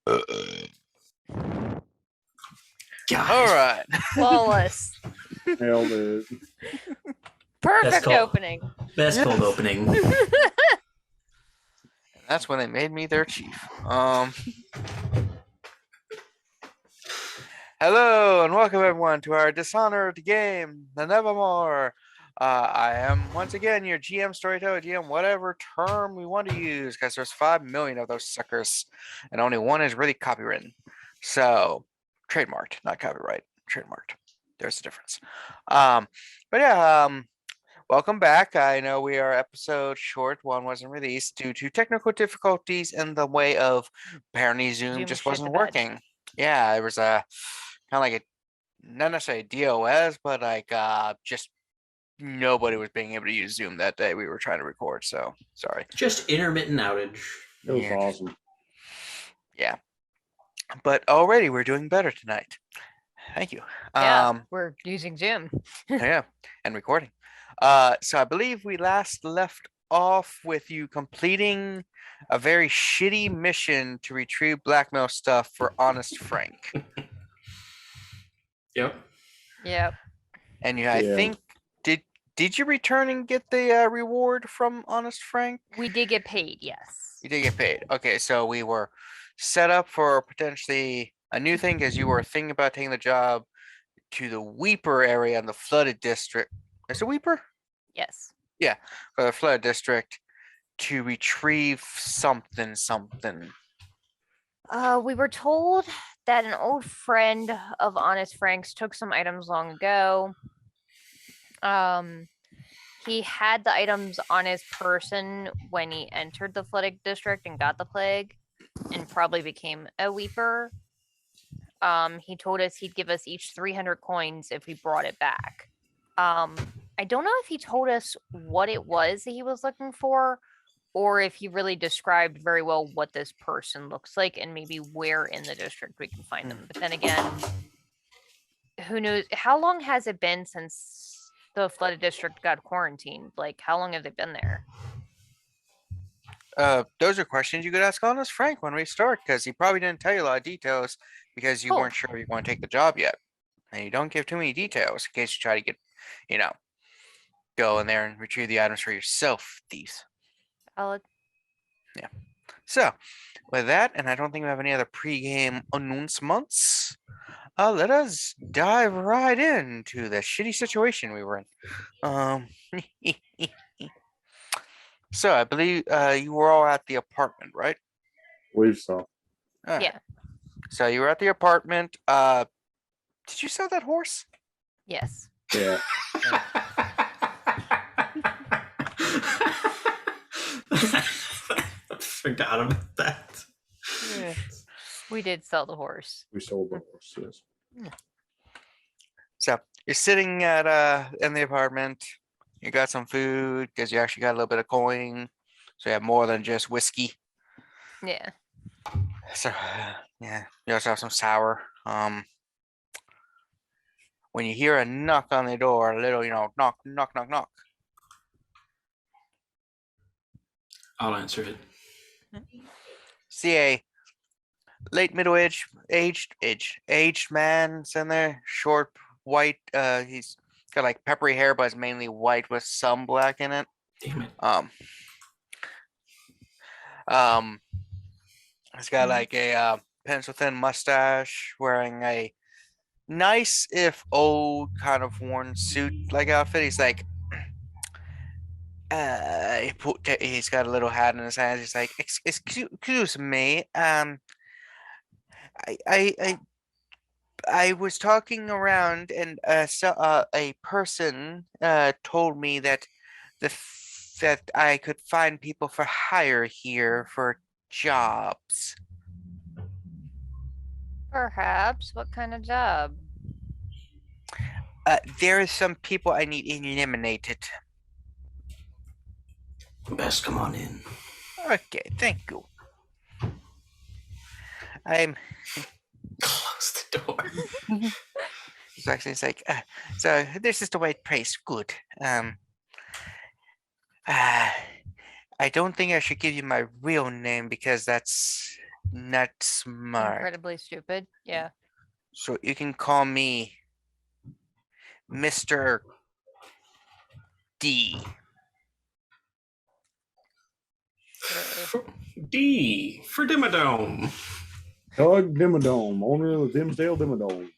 God. All right. Flawless. Nailed it. Perfect cold. opening. Best cold opening. That's when they made me their chief. Hello and welcome everyone to our Dishonored game, the Nevermore. I am once again your GM, storyteller, GM, whatever term we want to use, because there's 5 million of those suckers, and only one is really copywritten. So, trademarked, not copyright, trademarked. There's a difference. But yeah, welcome back. I know we are episode short. One wasn't released due to technical difficulties in the way of apparently Zoom just wasn't working. Yeah, it was a kind of like a not necessarily DOS, but like just nobody was being able to use Zoom that day we were trying to record. So sorry. Just intermittent outage. It was awesome. Yeah, but already we're doing better tonight. Thank you. Yeah, we're using Zoom. Yeah, and recording. So I believe we last left off with you completing a very shitty mission to retrieve blackmail stuff for Honest Frank. Yep. Yep. And I think did you return and get the reward from Honest Frank? We did get paid, yes. You did get paid. Okay, so we were set up for potentially a new thing because you were thinking about taking the job to the Weeper area in the flooded district. Is it Weeper? Yes. Yeah, for the flooded district to retrieve something. We were told that an old friend of Honest Frank's took some items long ago. He had the items on his person when he entered the flooded district and got the plague, and probably became a Weeper. He told us he'd give us each 300 coins if we brought it back. I don't know if he told us what it was that he was looking for, or if he really described very well what this person looks like and maybe where in the district we can find them. But then again, who knows? How long has it been since the flooded district got quarantined? Like, how long have they been there? Those are questions you could ask Honest Frank when we start, because he probably didn't tell you a lot of details because you weren't sure you want to take the job yet. And you don't give too many details in case you try to get, go in there and retrieve the items for yourself, thieves. Yeah. So, with that, and I don't think we have any other pre-game announcements, let us dive right into the shitty situation we were in. So, I believe you were all at the apartment, right? Believe so. Yeah. So, you were at the apartment. Did you sell that horse? Yes. Yeah. Forgot about that. Yeah. We did sell the horse. We sold the horse, yes. So you're sitting at in the apartment. You got some food because you actually got a little bit of coin, so you have more than just whiskey. Yeah. So yeah, you also have some sour. When you hear a knock on the door, a little, knock, knock, knock, knock. I'll answer it. See a late middle-aged man sitting there, short, white. He's got like peppery hair, but it's mainly white with some black in it. Damn it. He's got like a pencil-thin mustache, wearing a nice, if old, kind of worn suit-like outfit. He's like, he's got a little hat in his hand. He's like, excuse me, I was talking around, and a person told me that that I could find people for hire here for jobs. Perhaps. What kind of job? There are some people I need eliminated. Best come on in. Okay, thank you. I'm Close the door. so actually it's like so this is the right place. Good. I don't think I should give you my real name because that's not smart. Incredibly stupid. Yeah. So you can call me Mr. D. Sure. D for Dimmadome. Doug Dimmadome, owner of the Dimsdale Dimmadome.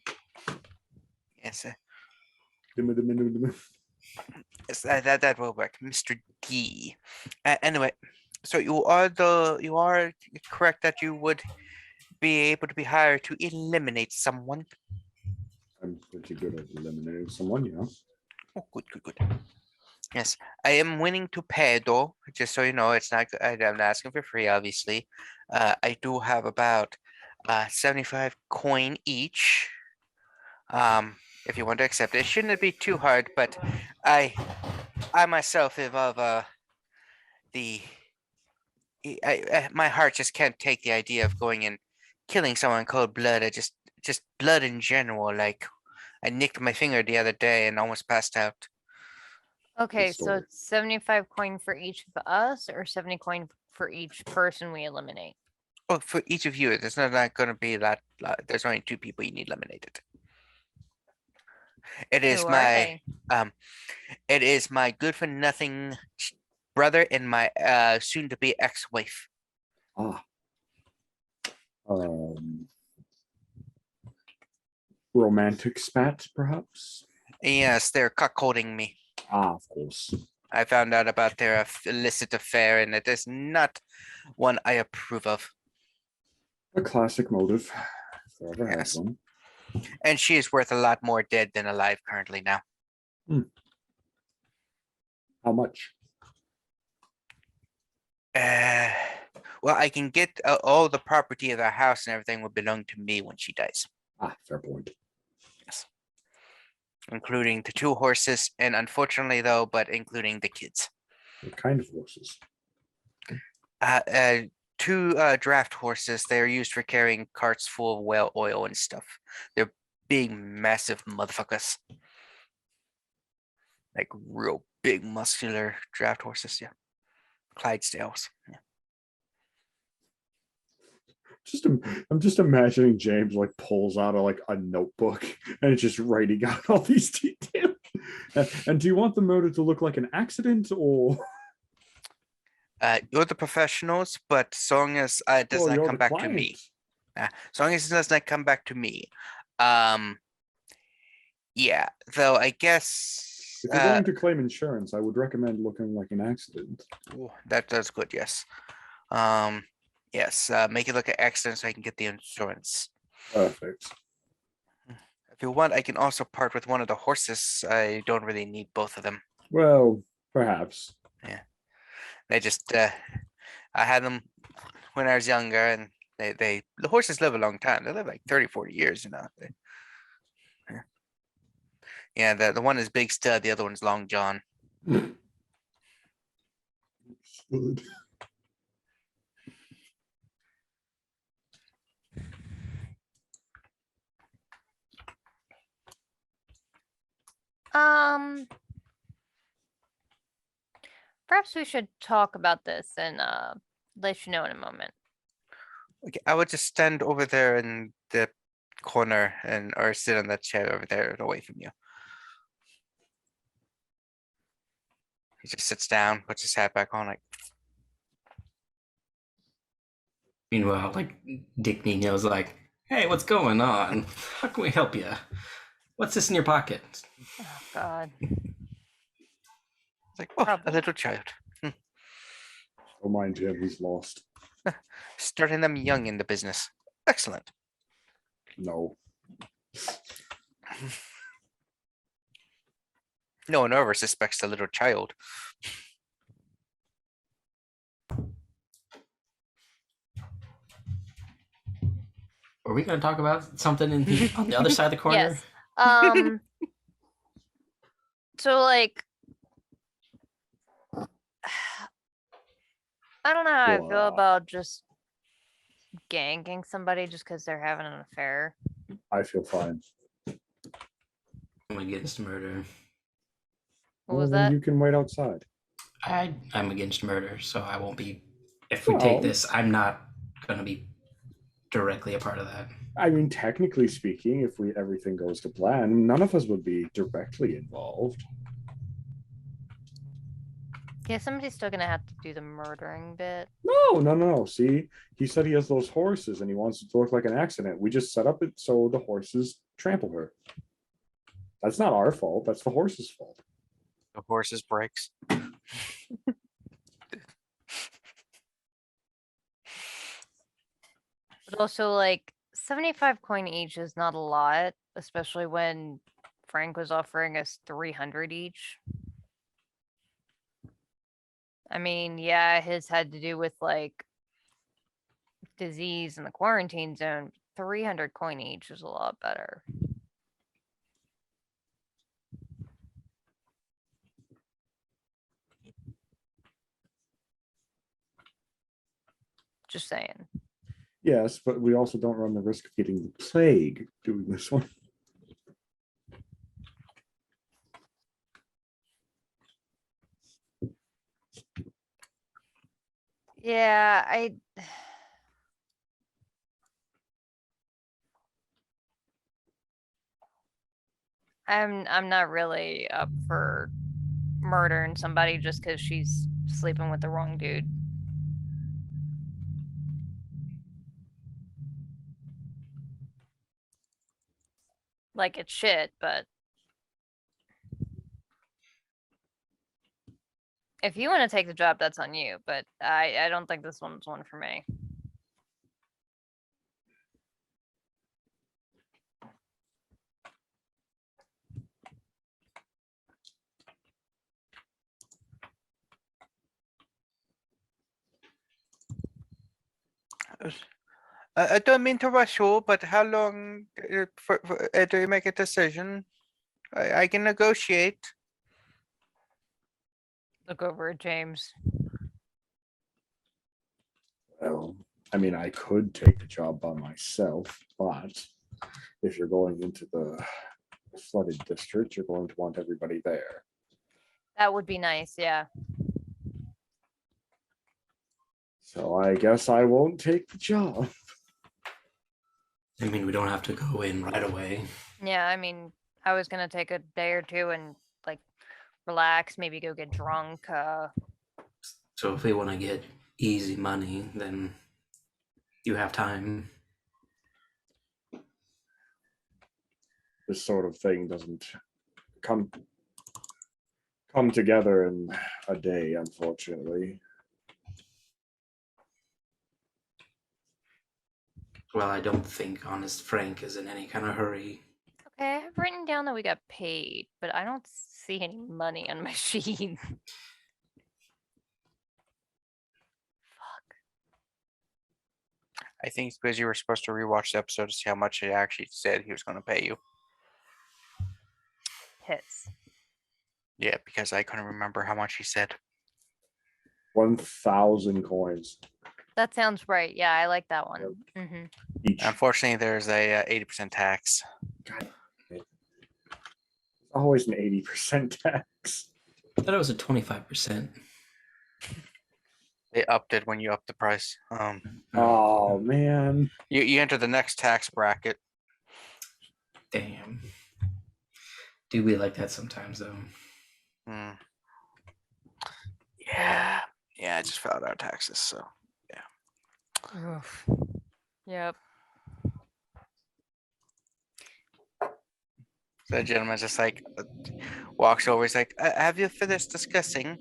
Yes, Dimmadome. yes, that will work, Mr. D. Anyway, so you are correct that you would be able to be hired to eliminate someone. I'm pretty good at eliminating someone, you know. Oh, good. Yes, I am willing to pay though. Just so you know, it's not. I'm not asking for free, obviously. I do have about 75 coin each. If you want to accept it, shouldn't be too hard. But I myself am of my heart just can't take the idea of going and killing someone in cold blood. I just blood in general. Like I nicked my finger the other day and almost passed out. Okay, so story. it's 75 coin for each of us, or 70 coin for each person we eliminate. Oh, for each of you, there's not going to be that. There's only 2 people you need eliminated. It is Who are my they? it is my good for nothing brother and my soon to be ex-wife. Ah. Romantic spat, perhaps? Yes, they're cuckolding me. Ah, of course. I found out about their illicit affair, and it is not one I approve of. A classic motive. If there ever Yes. has one. And she is worth a lot more dead than alive currently now. How much? Well, I can get all the property of the house and everything will belong to me when she dies, Ah, fair point. including the 2 horses, and unfortunately though, but including the kids. What kind of horses? 2 draft horses. They're used for carrying carts full of whale oil and stuff. They're big, massive motherfuckers. Like real big, muscular draft horses. Yeah. Clydesdales. Yeah. I'm just imagining James like pulls out a notebook and it's just writing out all these details. And do you want the murder to look like an accident or? You're the professionals, but as long as it does Well, not you're come the back to client. me. As long as it does not come back to me. Yeah, though I guess If you're going to claim insurance, I would recommend looking like an accident. that's good, yes. Yes, make it look an accident so I can get the insurance. Perfect. If you want, I can also part with one of the horses. I don't really need both of them. Well, perhaps. They just I had them when I was younger, and the horses live a long time. They live like 30, 40 years, you know. Yeah, the one is Big Stud, the other one's Long John. Good. Perhaps we should talk about this and let you know in a moment. Okay, I would just stand over there in the corner or sit on that chair over there away from you. He just sits down, puts his hat back on, like, Meanwhile, like Dick Nino's like, "Hey, what's going on? How can we help you? What's this in your pocket?" Oh God. like, oh, a Probably. little child. Don't mind Jim, he's lost. Starting them young in the business. Excellent. No. No one ever suspects the little child. Are we going to talk about something on the other side of the corner? Yes. So like, I don't know how I feel Whoa. about just ganking somebody just because they're having an affair. I feel fine. I'm against murder. What Well, was then that? you can wait outside. I'm against murder, so I won't be. If we take Well- this, I'm not going to be directly a part of that. I mean, technically speaking, if everything goes to plan, none of us would be directly involved. Yeah, somebody's still gonna have to do the murdering bit. No. See, he said he has those horses and he wants it to look like an accident. We just set up it so the horses trample her. That's not our fault. That's the horse's fault. The horse's brakes. But also, like, 75 coin each is not a lot, especially when Frank was offering us 300 each. I mean, yeah, his had to do with like disease in the quarantine zone. 300 coin each is a lot better. Just saying. Yes, but we also don't run the risk of getting the plague doing this one. Yeah, I'm not really up for murdering somebody just because she's sleeping with the wrong dude. Like it's shit, but if you want to take the job, that's on you. But I don't think this one's one for me. I don't mean to rush you, but how long do you make a decision? I can negotiate. Look over at James. Well, I mean, I could take the job by myself, but if you're going into the flooded district, you're going to want everybody there. That would be nice, yeah. So I guess I won't take the job. I mean, we don't have to go in right away. Yeah, I mean, I was gonna take a day or two and like relax, maybe go get drunk. So if we want to get easy money, then you have time. This sort of thing doesn't come together in a day, unfortunately. Well, I don't think Honest Frank is in any kind of hurry. Okay, I have written down that we got paid, but I don't see any money on my sheet. Fuck. I think it's because you were supposed to rewatch the episode to see how much he actually said he was going to pay you. Hits. Yeah, because I couldn't remember how much he said. 1,000 coins That sounds right. Yeah, I like that one. Mm-hmm. each. Unfortunately, there's a 80% tax. Always an 80% tax. I thought it was a 25%. They upped it when you upped the price. Oh man. You enter the next tax bracket. Damn. Do be like that sometimes, though. Yeah. Yeah, I just filed our taxes, so Oof. Yep. So the gentleman's just like walks over. He's like, "Have you finished discussing?"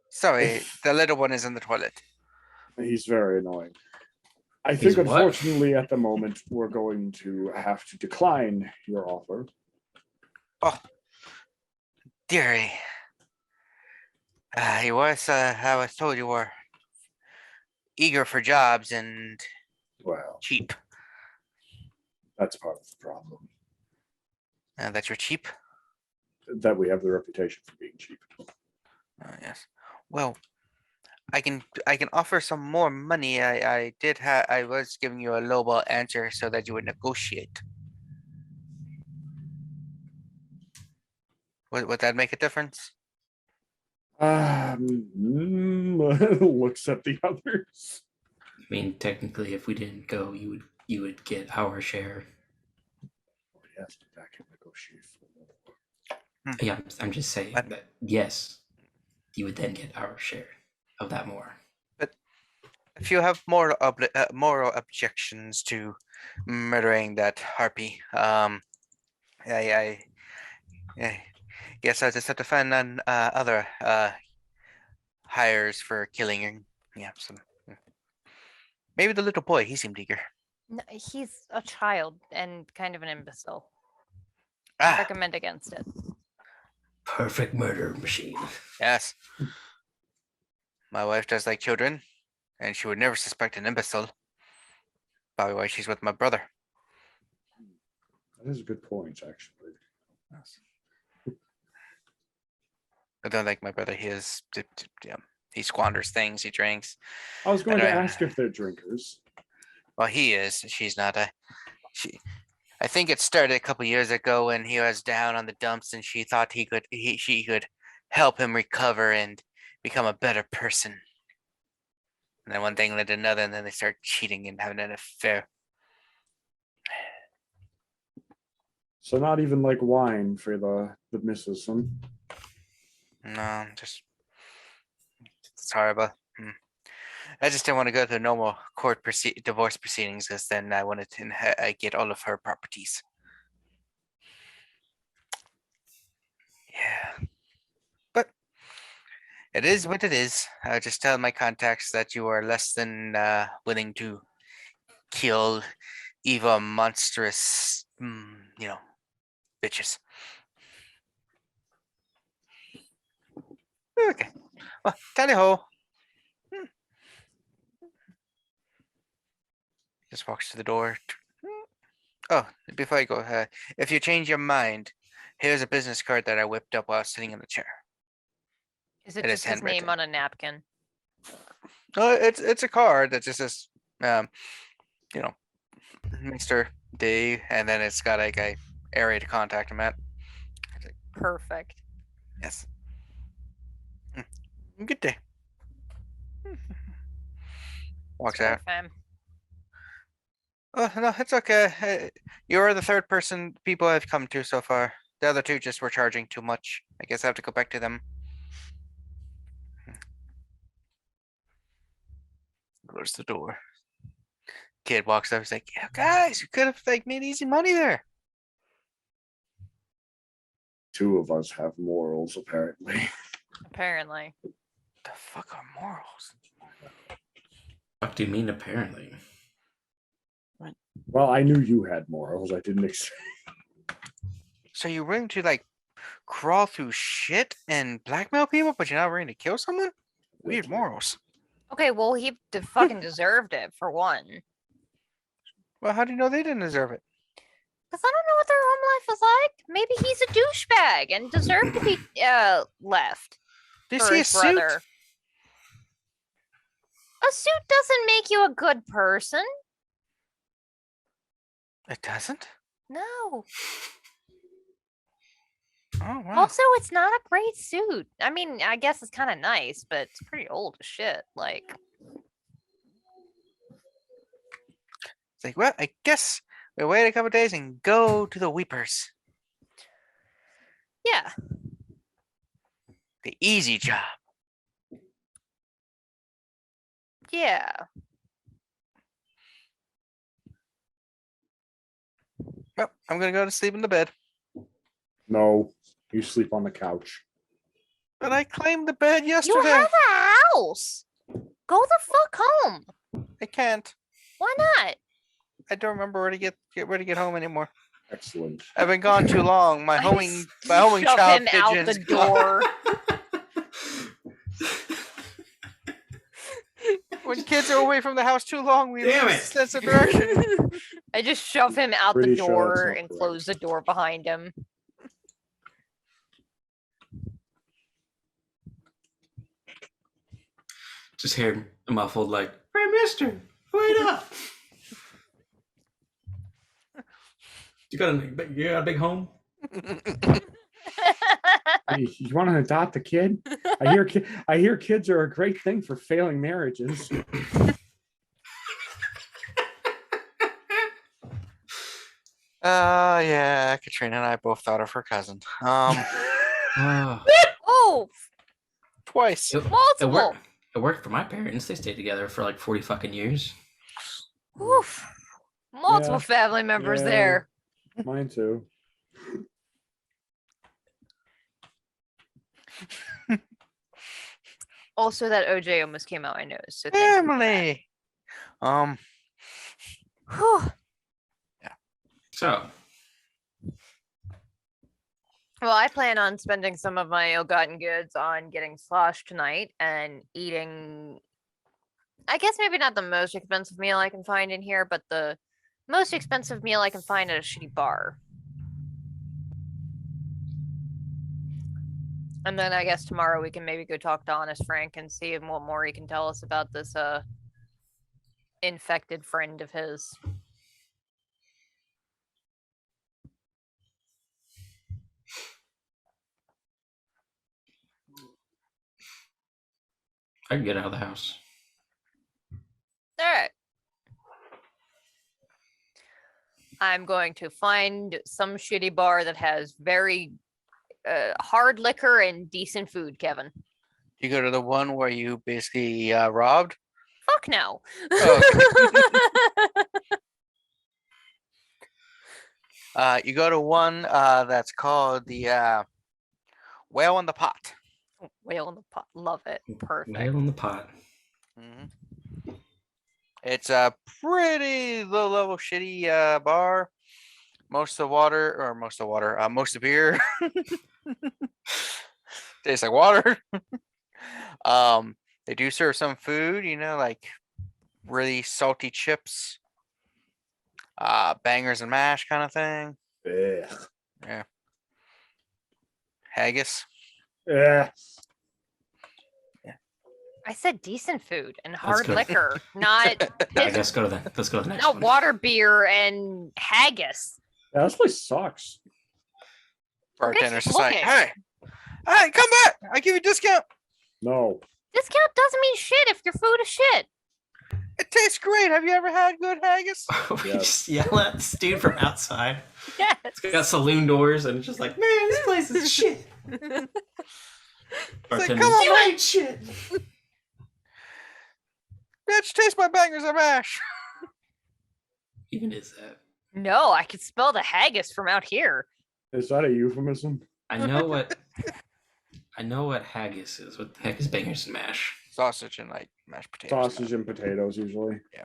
Sorry, the little one is in the toilet. He's very annoying. I He's think, what? unfortunately, at the moment, we're going to have to decline your offer. Oh, dearie. I was told you were eager for jobs and Well, cheap. that's part of the problem. That you're cheap? That we have the reputation for being cheap. Yes. Well, I can offer some more money. I was giving you a lowball answer so that you would negotiate. Would that make a difference? Looks at the others. I mean, technically, if we didn't go, you would get our share. Yes, I can negotiate for more. Yeah, I'm just saying But- that yes, you would then get our share of that more. If you have moral objections to murdering that harpy, I guess I just have to find other hires for killing. Yeah, maybe the little boy. He seemed eager. No, he's a child and kind of an imbecile. Ah, Recommend against it. Perfect murder machine. yes. My wife does like children, and she would never suspect an imbecile. Probably why she's with my brother. That is a good point, actually. I don't like my brother. He squanders things. He drinks. I was going I to don't- ask if they're drinkers. Well, he is. She's not. I think it started a couple years ago when he was down on the dumps, and she thought she could help him recover and become a better person. And then one thing led to another, and then they start cheating and having an affair. So not even like wine for the missus. Huh? No, just it's horrible. I just didn't want to go through normal divorce proceedings, because then I wanted to get all of her properties. Yeah, but it is what it is. I just tell my contacts that you are less than willing to kill evil, monstrous, bitches. Okay. Well, tally ho. Just walks to the door. Oh, before I go, if you change your mind, here's a business card that I whipped up while sitting in the chair. Is it It is just his name handwritten. on a napkin? It's a card that just says, Mr. D, and then it's got like a area to contact him at. Perfect. Yes. Good day. Walks Sorry, out. fam. Oh no, it's okay. You are the third person people I've come to so far. The other two just were charging too much. I guess I have to go back to them. Close the door. Kid walks up. He's like, "Yeah, guys, you could have like made easy money there." Two of us have morals, apparently. Apparently. The fuck are morals? What do you mean? Apparently, Well, I knew you had morals. I didn't expect. So you're willing to like crawl through shit and blackmail people, but you're not willing to kill someone? Weird morals. Okay, well, he fucking deserved it for one. Well, how do you know they didn't deserve it? Because I don't know what their home life was like. Maybe he's a douchebag and deserved to be left Did you for see a his suit? brother. A suit doesn't make you a good person. It doesn't? No. Oh wow. Also, it's not a great suit. I mean, I guess it's kind of nice, but it's pretty old as shit. Like, It's like, well, I guess we wait a couple days and go to the Weepers. yeah. The easy job. Yeah. Well, I'm gonna go to sleep in the bed. No, you sleep on the couch. But I claimed the bed You yesterday. have a house. Go the fuck home. I can't. Why not? I don't remember where to get home anymore. Excellent. I've been gone too long. My I homing shove child him out the pigeon's gone. door. When kids are away from the house too long, we Damn lose it. sense of direction. I just shove him out Pretty the sure that's door not and correct. close the door behind him. just hear muffled like, "Hey, Mister, wait up! You got a big home?" You want to adopt a kid? I hear kids are a great thing for failing marriages. Yeah, Katrina and I both thought of her cousin. Oh, Oh, Twice. it multiple. worked. It worked for my parents. They stayed together for like 40 fucking years. Oof. Multiple Yeah. family members Yeah. there. Mine too. Also, that OJ almost came out my nose. So thank you. Family. Whew. So, Well, I plan on spending some of my ill-gotten goods on getting sloshed tonight and eating. I guess maybe not the most expensive meal I can find in here, but the most expensive meal I can find at a shitty bar. And then I guess tomorrow we can maybe go talk to Honest Frank and see what more he can tell us about this infected friend of his. I can get out of the house. All right. I'm going to find some shitty bar that has very hard liquor and decent food, Kevin. You go to the one where you basically robbed. Fuck no. You go to one that's called the Whale in the Pot. Whale in the pot. Love it. Perfect. Nail in the pot. It's a pretty low level shitty bar. Most of the beer tastes like water. They do serve some food, like really salty chips, bangers and mash kind of thing. Ugh. Yeah. Haggis. Yeah. I said decent food and That's hard good. liquor, not I guess let's go to the next not one. water beer and haggis. Yeah, this place sucks. Bartender's keep just like, looking. hey, come back. I give you a discount. No. Discount doesn't mean shit if your food is shit. It tastes great. Have you ever had good haggis? We Yes. just yell at this dude from outside. Yes. It's got saloon doors, and it's just like, man, this place is shit. Bartender, come on, you man." ain't shit. Bitch, taste my bangers and mash. Even is that? No, I could smell the haggis from out here. Is that a euphemism? I know what haggis is. What the heck is bangers and mash? Sausage and like mashed potatoes. Sausage and potatoes usually. Eh,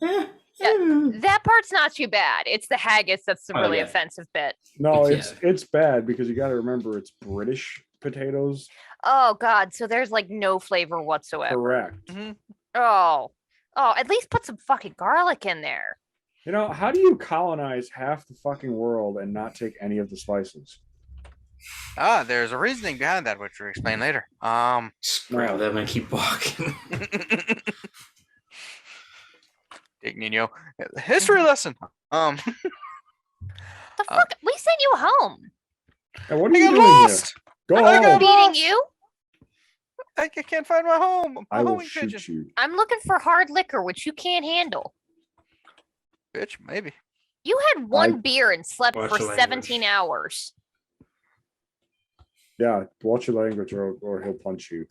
Yeah. mm. That part's not too bad. It's the haggis that's the Oh, really yeah. offensive bit. No, Yeah. it's bad because you got to remember it's British potatoes. Oh god, so there's like no flavor whatsoever. Correct. Mhm. Oh, at least put some fucking garlic in there. You know, how do you colonize half the fucking world and not take any of the spices? There's a reasoning behind that, which we'll explain later. Just grab them and keep walking. Dig Nino. History lesson. The fuck? We sent you home. And what I are you got doing lost. here? Go I home. got Beating lost. you? I can't find my home. I'm I a will homing shoot pigeon. you. I'm looking for hard liquor, which you can't handle. Bitch, maybe. You had one beer and slept Watch for your 17 hours. Yeah, watch your language or he'll punch you.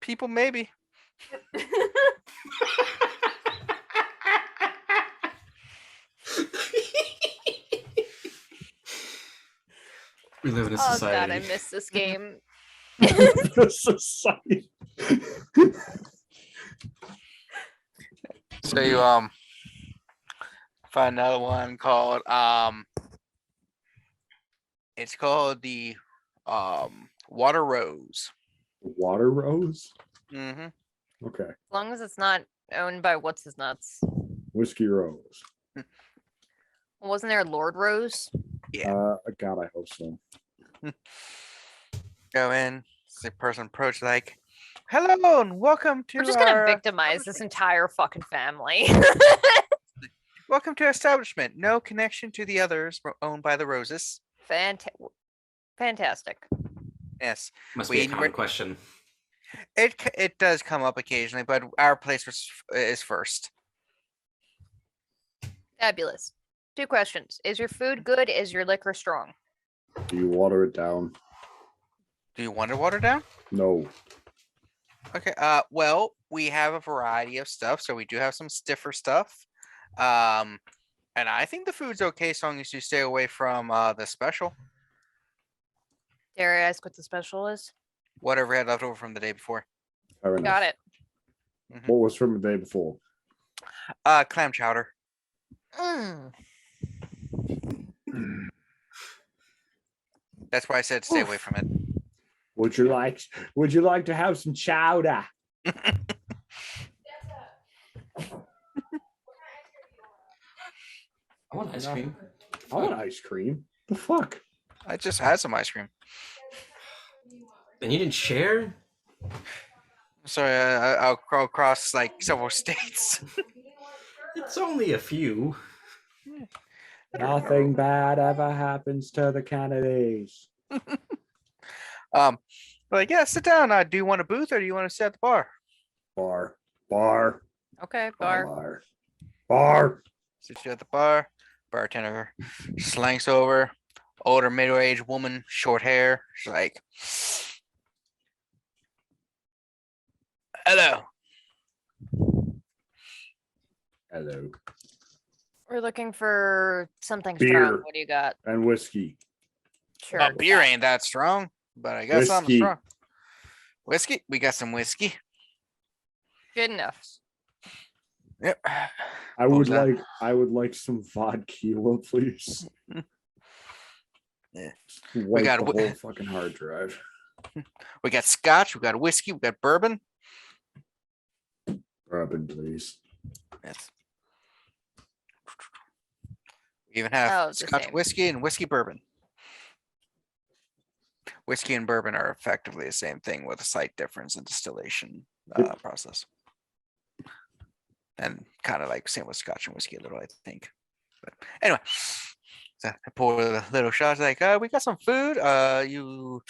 People maybe. We live in a Oh society. god, I miss this game. The society. So you find another one called it's called the Water Rose. Water rose? Mm-hmm. Okay. As long as it's not owned by what's his nuts. Whiskey rose. Wasn't there Lord Rose? Yeah. God, I hope so. Go in, the person approach like, hello and welcome to We're just gonna our victimize this entire fucking family. Welcome to our establishment. No connection to the others owned by the Roses. Fantastic. Yes, Must be a We common were- question. it does come up occasionally, but our place is first. Fabulous. 2 questions. Is your food good? Is your liquor strong? Do you water it down? Do you want to water down? No. Okay. Well, we have a variety of stuff, so we do have some stiffer stuff. And I think the food's okay as long as you stay away from the special, Dare I ask what the special is? whatever we had left over from the day before. Fair enough. Got it. What was from the day before? Clam chowder. Mm. That's why I said stay away Oof. from it. Would you like to have some chowder? I want ice cream. I want ice cream. The fuck? I just had some ice cream. And you didn't share? Sorry, I'll crawl across like several states. It's only a few. Nothing bad ever happens to the Kennedys. Like, yeah, sit down. Do you want a booth or do you want to sit at the bar? Bar. Okay, Oh, bar. Bar. Sit you at the bar. Bartender slanks over. Older middle-aged woman, short hair. She's like, "Hello." Hello. We're looking for something Beer. strong. What do you got? And whiskey. Sure. Beer ain't that strong, but I got something Whiskey. strong. Whiskey? We got some whiskey. Good enough. Yep. I What would was that? like some vodka, please. Yeah. Wipe got the whi- whole fucking hard drive. We got scotch. We got whiskey. We got bourbon. Bourbon, please. Yes. We even have Oh, it's the scotch same. whiskey and whiskey bourbon. Whiskey and bourbon are effectively the same thing with a slight difference in distillation process. And kind of like same with scotch and whiskey a little, I think. But anyway, so I pour the little shots like, we got some food. You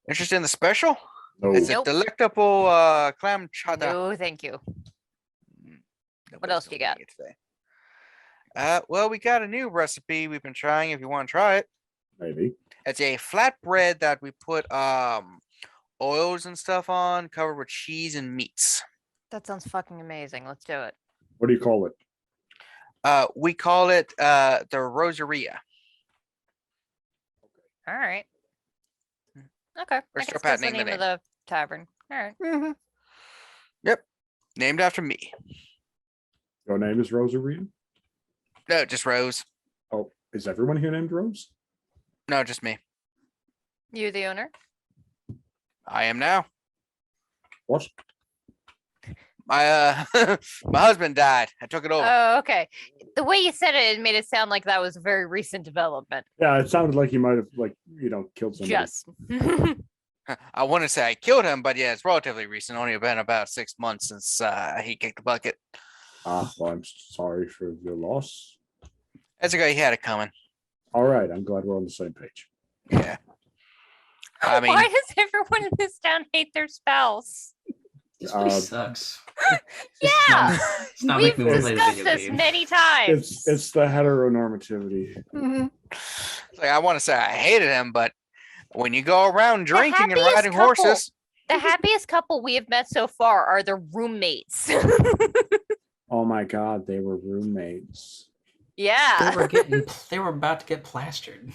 interested in the special? No. It's Nope. a delectable clam chowder. No, thank you. Nobody's else do you got? doing it today. Well, we got a new recipe we've been trying. If you want to try it, Maybe. it's a flatbread that we put oils and stuff on, covered with cheese and meats. That sounds fucking amazing. Let's do it. What do you call it? We call it the Rosaria. All right. Okay. We're I still guess that's the patenting the name of the tavern. All right. Yep, named after me. Your name is Rosaria? No, just Rose. Oh, is everyone here named Rose? No, just me. You the owner? I am now. What? My my husband died. I took it over. Oh, okay. The way you said it, it made it sound like that was a very recent development. Yeah, it sounded like you might have killed somebody. Just. I want to say I killed him, but yeah, it's relatively recent. Only been about 6 months since he kicked the bucket. Well, I'm sorry for your loss. That's okay. He had it coming. All right, I'm glad we're on the same page. Yeah. I mean, Why does everyone in this town hate their spouse? This place Um, sucks. Yeah. It's not We've like we want to play a discussed video this game. many times. It's the heteronormativity. like, I want to say I hated him, but when you go around drinking and happiest riding couple. horses, The happiest couple we have met so far are the roommates. Oh my god, they were roommates. Yeah. They were about to get plastered.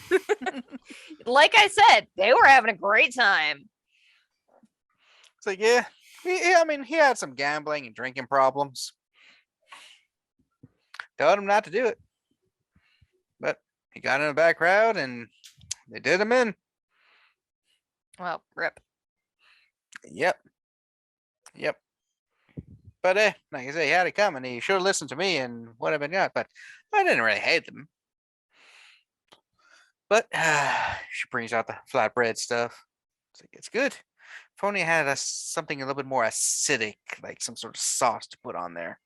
Like I said, they were having a great time. it's like, yeah, I mean, he had some gambling and drinking problems. Told him not to do it, but he got in a bad crowd and they did him in. Well, rip. Yep. But like I say, he had it coming. He should have listened to me and what I've been got, but I didn't really hate them. But she brings out the flatbread stuff. It's like, it's good. If only I had something a little bit more acidic, like some sort of sauce to put on there.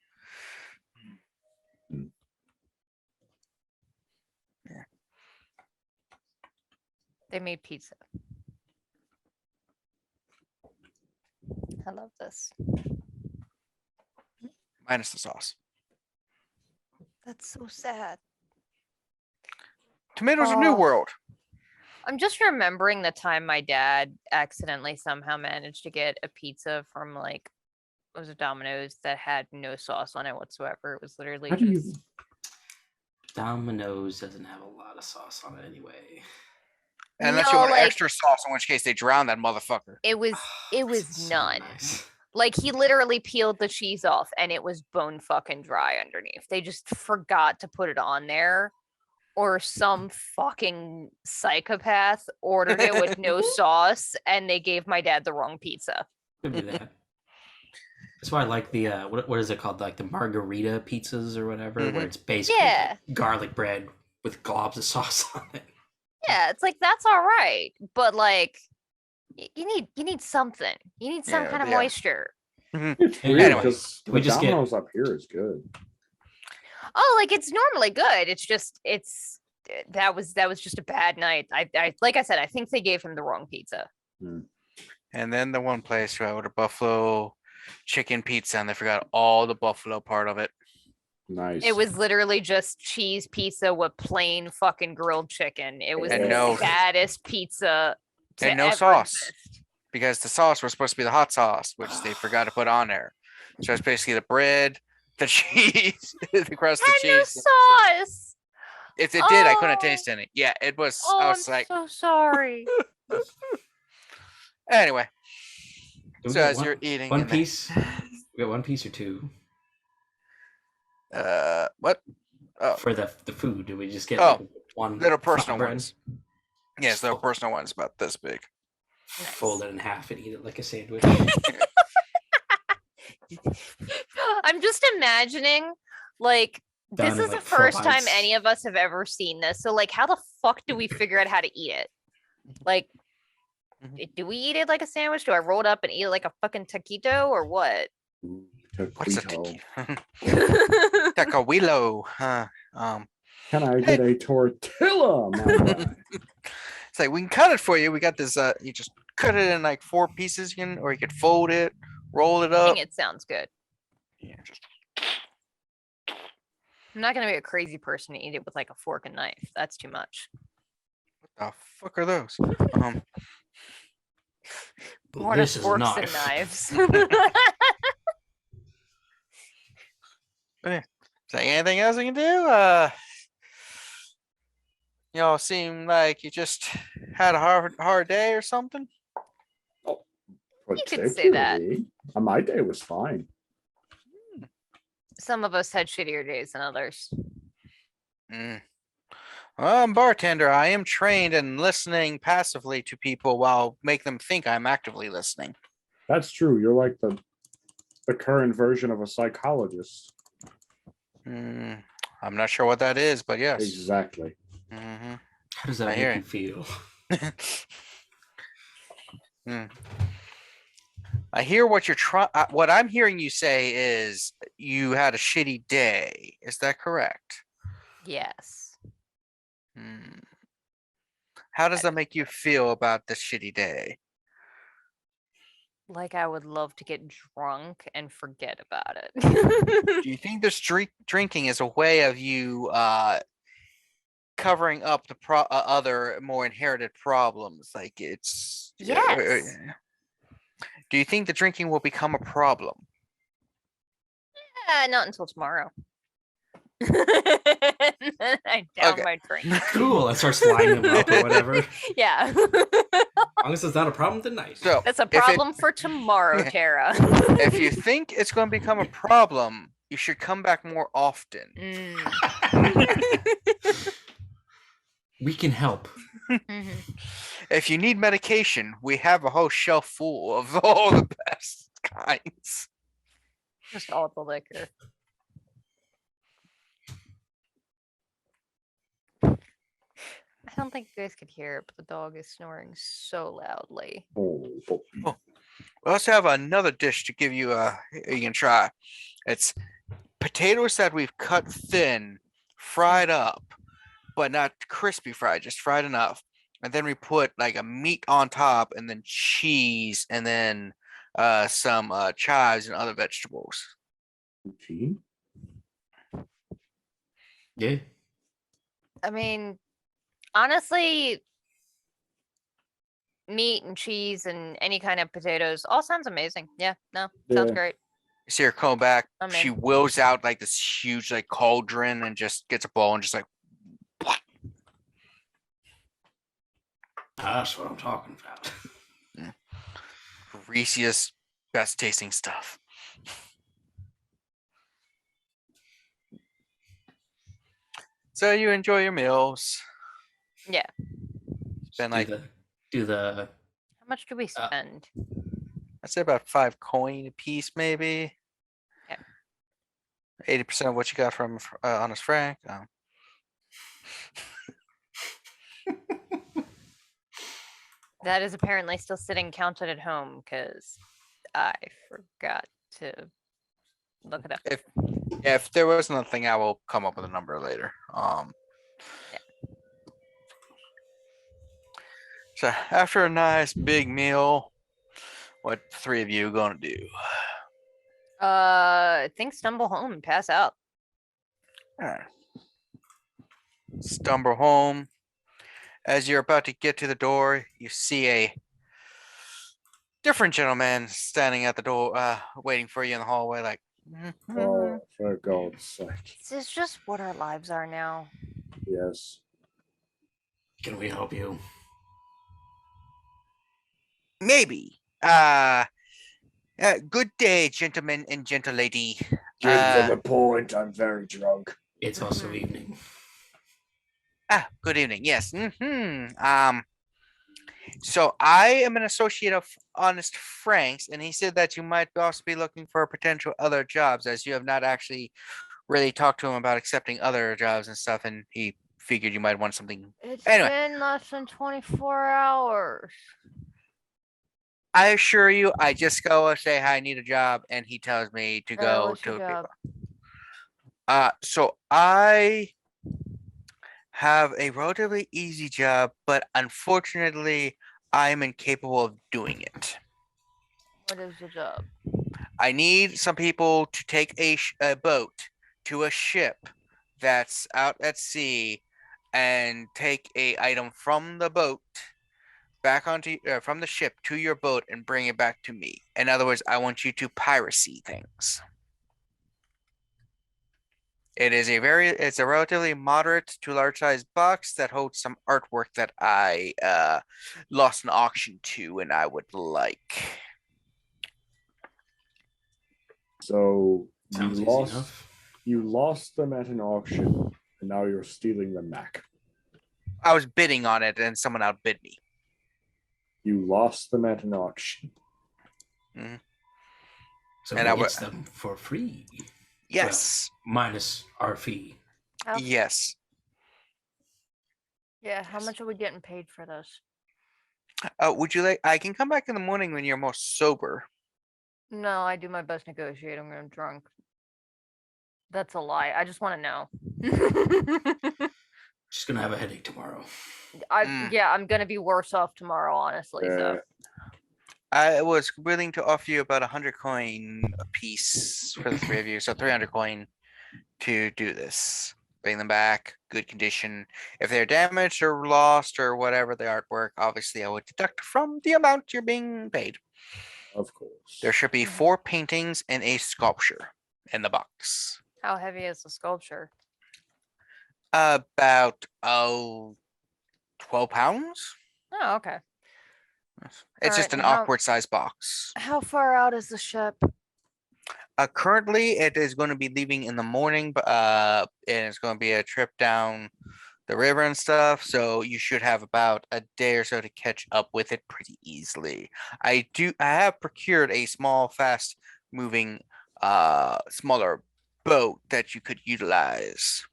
They made pizza. I love this. Minus the sauce. That's so sad. Tomatoes of New Oh. World. I'm just remembering the time my dad accidentally somehow managed to get a pizza from like, was it Domino's that had no sauce on it whatsoever. It was literally How do you? just Domino's doesn't have a lot of sauce on it anyway. Unless you No, want like- extra sauce, in which case they drown that motherfucker. it was It's so none. nice. Like he literally peeled the cheese off and it was bone fucking dry underneath. They just forgot to put it on there. Or some fucking psychopath ordered it with no sauce and they gave my dad the wrong pizza. Could be that. That's why I like the what is it called? Like the margarita pizzas or whatever, Mhm. where it's basically Yeah. garlic bread with globs of sauce on it. Yeah, it's like that's all right, but like you need something. You need some Yeah, kind of yeah. moisture. It's Anyway, weird because we the just get- Domino's up here is good. Oh, like it's normally good. It's just that was just a bad night. I like I said, I think they gave him the wrong pizza. And then the one place where I ordered buffalo chicken pizza and they forgot all the buffalo part of it. Nice. It was literally just cheese pizza with plain fucking grilled chicken. It was And the no- saddest pizza to and no ever sauce. exist. Because the sauce was supposed to be the hot sauce, which they forgot to put on there. So it's basically the bread, the cheese, the crust, the Had no cheese. sauce. If it did, I couldn't Oh. taste any. Yeah, it was. Oh, I I'm was like, so sorry. anyway. Do we So get as you're eating, one in there- piece, we got one piece or two what? Oh, for the food. Do we just get Oh, like one little flatbread personal ones. Yes, little personal ones about this big. fold it in half and eat it like a sandwich? I'm just imagining like Done this in, is like, the 4 first time bites. any of us have ever seen this. So like how the fuck do we figure out how to eat it? Like do we eat it like a sandwich? Do I roll it up and eat it like a fucking taquito or what? What's a Taquito. taquito? Taquilo. Huh. Can I get a tortilla? my guy? It's like we can cut it for you. We got this. You just cut it in like 4 pieces, or you could fold it, roll it I up. think it sounds good. Yeah, just I'm not gonna be a crazy person to eat it with like a fork and knife. That's too much. the fuck are those? More to This is a forks and knife. knives. Is there anything else we can do? Y'all seem like you just had a hard day or something. You could say that. Particularly, my day was fine. Some of us had shittier days than others. Mm. Well, I'm a bartender. I am trained in listening passively to people while make them think I'm actively listening. That's true. You're like the current version of a psychologist. Mm, I'm not sure what that is, but yes. Exactly. hmm How does that I hear make you feel? I hear what you're trying. What I'm hearing you say is you had a shitty day. Is that correct? Yes. Hmm. How does that make you feel about this shitty day? Like I would love to get drunk and forget about it. Do you think this drinking is a way of you covering up the other more inherited problems? Like it's Yes. Do you think the drinking will become a problem? Not until tomorrow. I down Okay. my drink. Cool. And starts lining them up or whatever. Yeah. As long as it's not a problem, then nice. So That's a if it- problem for tomorrow, Terra. if you think it's going to become a problem, you should come back more often. Mm. We can help. Mhm. If you need medication, we have a whole shelf full of all the best kinds. Just all the liquor. I don't think you guys could hear it, but the dog is snoring so loudly. Oh, We also have another dish to give you. You can try. It's potatoes that we've cut thin, fried up, but not crispy fried, just fried enough. and then we put like a meat on top, and then cheese, and then some chives and other vegetables. Poutine? Yeah. I mean, honestly, meat and cheese and any kind of potatoes all sounds amazing. Yeah, no, sounds Yeah. great. You see her come back. I'm She in. wills out like this huge like cauldron and just gets a bowl and just like. That's what I'm talking about. Reese's best tasting stuff. So you enjoy your meals. Yeah. Spend do like the do the How much do we spend? I'd say about 5 coin a piece, maybe. Okay. 80% of what you got from Honest Frank. That is apparently still sitting counted at home because I forgot to look it up. If there was nothing, I will come up with a number later. So after a nice big meal, what 3 of you gonna do? I think stumble home and pass out. Alright. Stumble home. As you're about to get to the door, you see a different gentleman standing at the door, waiting for you in the hallway, like, Oh, for God's sake. This is just what our lives are now. Yes. Can we help you? maybe. Good day, gentlemen and gentle lady. Straight to the point, I'm very drunk. It's also evening. Good evening. Yes. So I am an associate of Honest Frank's, and he said that you might also be looking for potential other jobs, as you have not actually really talked to him about accepting other jobs and stuff, and he figured you might want something. It's Anyway. been less than 24 hours. I assure you, I just go and say, "Hi, I need a job," and he tells me to go what's your to job? people. So I have a relatively easy job, but unfortunately, I'm incapable of doing it. What is the job? I need some people to take a boat to a ship that's out at sea and take a item from the boat back onto from the ship to your boat and bring it back to me. In other words, I want you to piracy things. It's a relatively moderate to large size box that holds some artwork that I lost an auction to and I would like. Sounds So easy enough. you lost them at an auction, and now you're stealing them back. I was bidding on it and someone outbid me. You lost them at an auction. So And he I gets them for free. Yes. Well, minus our fee. How- Yes. Yeah, how much are we getting paid for this? Would you like? I can come back in the morning when you're more sober. No, I do my best negotiating when I'm drunk. That's a lie. I just want to know. Just gonna have a headache tomorrow. Yeah, I'm gonna be worse off tomorrow, honestly. So I was willing to offer you about 100 coin a piece for the 3 of you, so 300 coin to do this. Bring them back, good condition. If they're damaged or lost or whatever the artwork, obviously I would deduct from the amount you're being paid. Of course. There should be 4 paintings and a sculpture in the box. how heavy is the sculpture? About 12 pounds. Oh, okay. It's just Alright, an how- awkward size box. How far out is the ship? Currently, it is going to be leaving in the morning, but and it's going to be a trip down the river and stuff. So you should have about a day or so to catch up with it pretty easily. I have procured a small, fast-moving, smaller boat that you could utilize.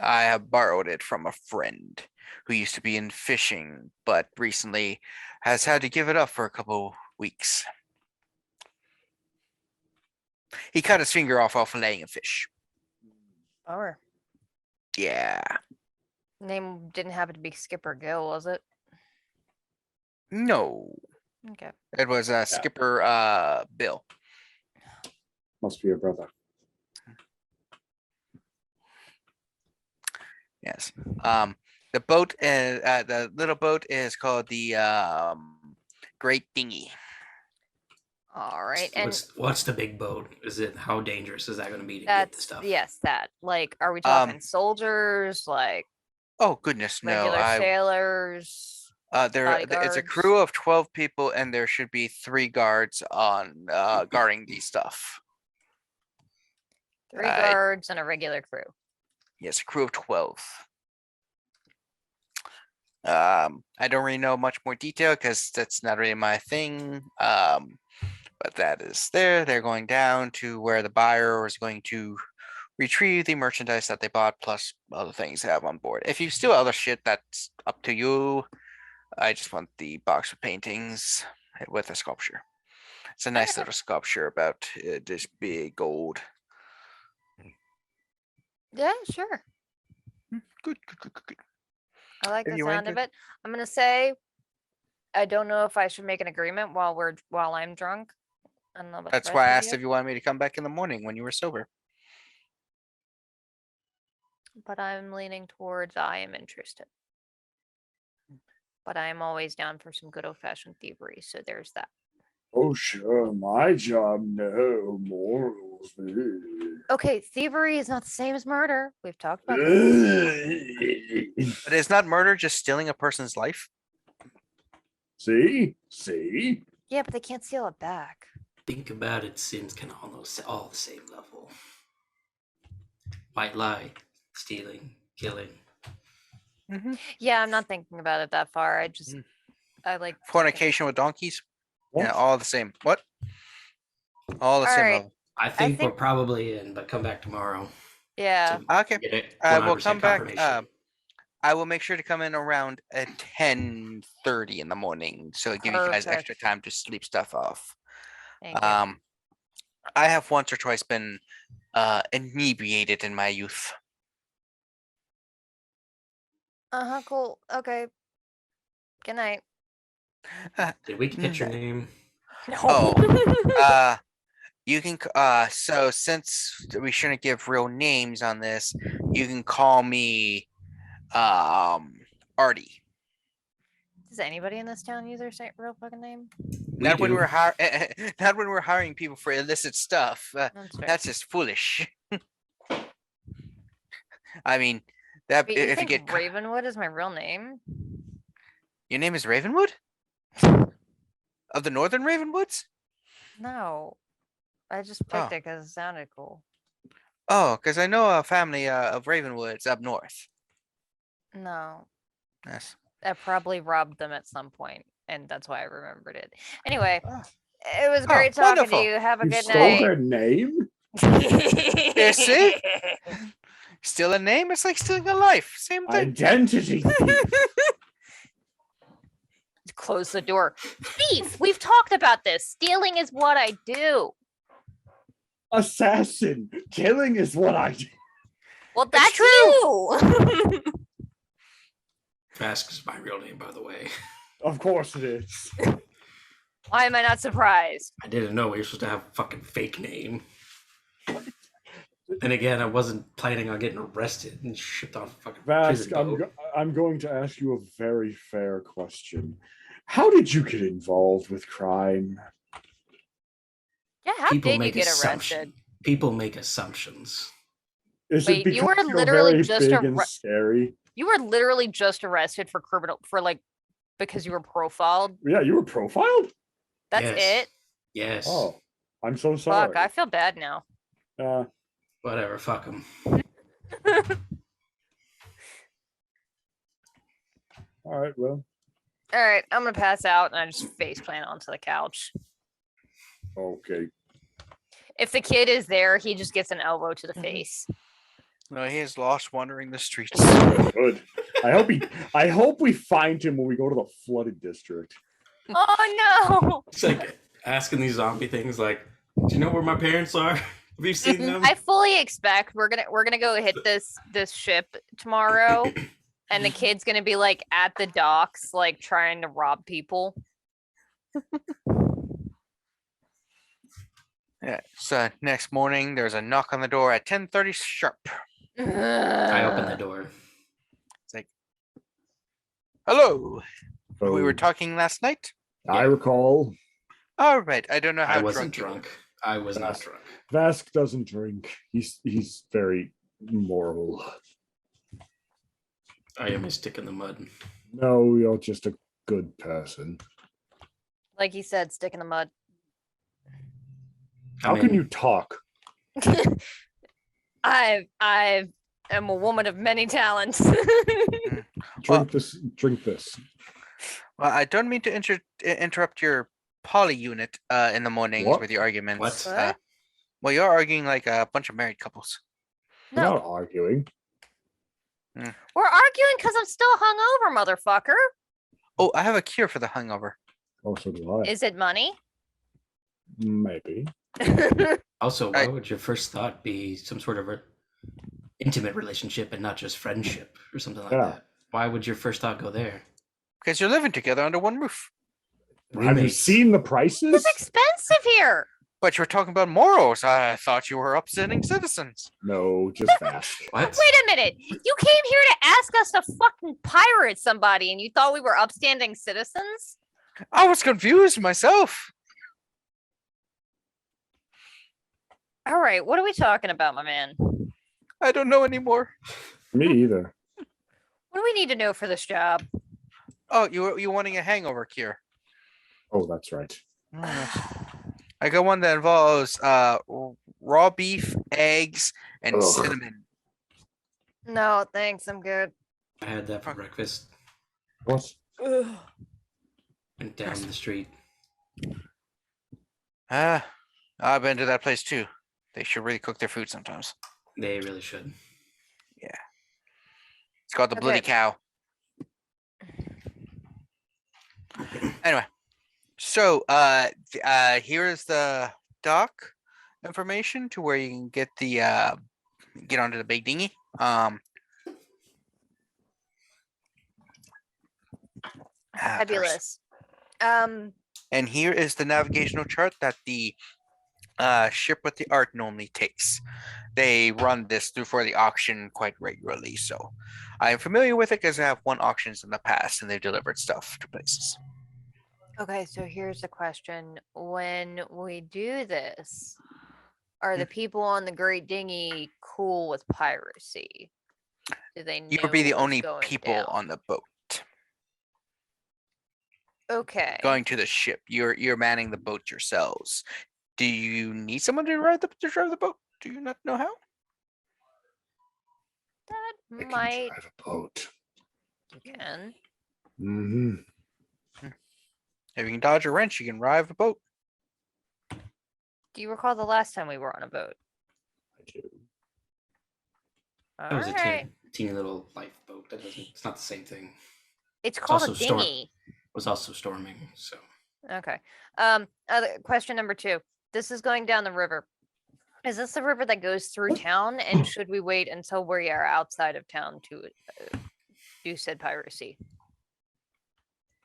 I have borrowed it from a friend who used to be in fishing, but recently has had to give it up for a couple weeks. He cut his finger off while filleting a fish. Or Yeah. Name didn't happen to be Skipper Gill, was it? No, Okay. it was Skipper Bill. Must be your brother. Yes. The boat is the little boat is called the Great Dinghy. All right, and What's the big boat? Is it how dangerous is that going to be to get the that's stuff? yes, that. Like, are we talking soldiers, like Oh goodness, no! regular sailors? It's a bodyguards? crew of 12 people, and there should be 3 guards on guarding the stuff. 3 guards and a regular crew. Yes, a crew of 12. I don't really know much more detail because that's not really my thing. But that is there. They're going down to where the buyer is going to retrieve the merchandise that they bought plus other things they have on board. If you steal other shit, that's up to you. I just want the box of paintings with a sculpture. It's a nice little sculpture about this big gold. Yeah, sure. Good. I like If the you sound ain't of good- it. I'm gonna say I don't know if I should make an agreement while I'm drunk. I don't know about the That's why I rest of asked if you wanted me to come back in the morning when you were sober. but I'm leaning towards I am interested. But I am always down for some good old fashioned thievery, so there's that. Oh, sure. My job, no morals. Okay, thievery is not the same as murder. We've talked about this. But it's not murder, just stealing a person's life. See? See? Yeah, but they can't steal it back. Think about it, sins can almost all the same level. White lie, stealing, killing. Yeah, I'm not thinking about it that far. I like Fornication with donkeys. What? Yeah, all the same. What? All the All same right. level. I think we're think- probably in, but come back tomorrow. Yeah. to Okay. get it I will 100% come back. confirmation. I will make sure to come in around at 10:30 in the morning, so it give you guys extra Perfect. time to sleep stuff off. Thank you. I have once or twice been inebriated in my youth. Cool. Okay. Good night. Did we get your name? No. Oh, you can so since we shouldn't give real names on this, you can call me Artie. Does anybody in this town use their real fucking name? Not when do. we're not when we're hiring people for illicit stuff. That's fair. That's just foolish. I mean, that Wait, you if you think get Ravenwood is my real name? your name is Ravenwood of the Northern Ravenwoods. No. I just picked Oh. it because it sounded cool. Oh, because I know a family of Ravenwoods up north. No. Yes. I probably robbed them at some point, and that's why I remembered it. Anyway, Oh. it was great talking wonderful. to you. Have a You good stole night. their name? Is it? Still a name? It's like stealing a life. Same thing. Identity thief. Close the door. Thief! We've talked about this. Stealing is what I do. Assassin. Killing is what I do. Well, that's true. you. Vask is my real name, by the way. Of course it is. Why am I not surprised? I didn't know we were supposed to have a fucking fake name. And again, I wasn't planning on getting arrested and shipped on a fucking prison Vask, boat. I'm going to ask you a very fair question. How did you get involved with crime? Yeah, how People did you make get assumptions. arrested? People make assumptions. Is Wait, it you because were you're literally very just big and arre- scary? You were literally just arrested for because you were profiled. Yeah, you were profiled? That's Yes. it. Yes. Oh, I'm so sorry. Fuck, I feel bad now. Whatever. Fuck them. All right, well, All right, I'm gonna pass out and I just face plant onto the couch. okay. If the kid is there, he just gets an elbow to the face. No, he is lost wandering the streets. Good. I hope we find him when we go to the flooded district. Oh no! It's like asking these zombie things like, do you know where my parents are? Have you seen them? I fully expect we're gonna go hit this ship tomorrow, And the kid's gonna be like at the docks, like trying to rob people. Yeah. So next morning, there's a knock on the door at 10:30 sharp. I open the door. It's like, hello. We were Oh, talking last night. I recall. All right. I don't know how I wasn't drunk you were. drunk. I was not Vask. drunk. Vask doesn't drink. He's very moral. I am a stick in the mud. No, you're just a good person. Like he said, stick in the mud. How can you talk? I am a woman of many talents. Drink this. Drink this. Well, I don't mean to interrupt your poly unit in the mornings What? with your arguments. What? Well, you're arguing like a bunch of married couples. We're No, not arguing. we're arguing because I'm still hungover, motherfucker. Oh, I have a cure for the hungover. Oh, so do I. Is it money? Maybe. Also, why I- would your first thought be some sort of intimate relationship and not just friendship or something like Yeah. that? Why would your first thought go there? Because you're living together under one roof. Have you Roommates. seen the prices? It's expensive here. But you were talking about morals. I thought you were upsetting citizens. No, just Vask. What? Wait a minute. You came here to ask us to fucking pirate somebody and you thought we were upstanding citizens? I was confused myself. All right, what are we talking about, my man? I don't know anymore. Me either. What do we need to know for this job? Oh, you wanting a hangover cure? Oh, that's right. I got one that involves raw beef, eggs, and Ugh. cinnamon. No, thanks. I'm good. I had that for breakfast. What? Went down the street. I've been to that place too. They should really cook their food sometimes. They really should. It's called the Bloody Okay. Cow. Anyway, so here is the dock information to where you can get the get onto the big dinghy. First. Fabulous. And here is the navigational chart that the ship with the art normally takes. They run this through for the auction quite regularly, so I'm familiar with it because I have won auctions in the past and they've delivered stuff to places. Okay, so here's the question. When we do this, are the people on the Great Dinghy cool with piracy? Do they know You would be the what's only going people down? on the boat Okay. going to the ship. You're manning the boat yourselves. Do you need someone to drive the boat? Do you not know how? That I can might drive a boat. you can. Mm-hmm. If you can dodge a wrench, you can drive a boat. Do you recall the last time we were on a boat? I do. That was a Alright. teeny little lifeboat. That doesn't. It's not the same thing. It's called a also storm- dinghy. It was also storming, so Okay. Question number 2. This is going down the river. Is this the river that goes through town? And should we wait until we are outside of town to do said piracy?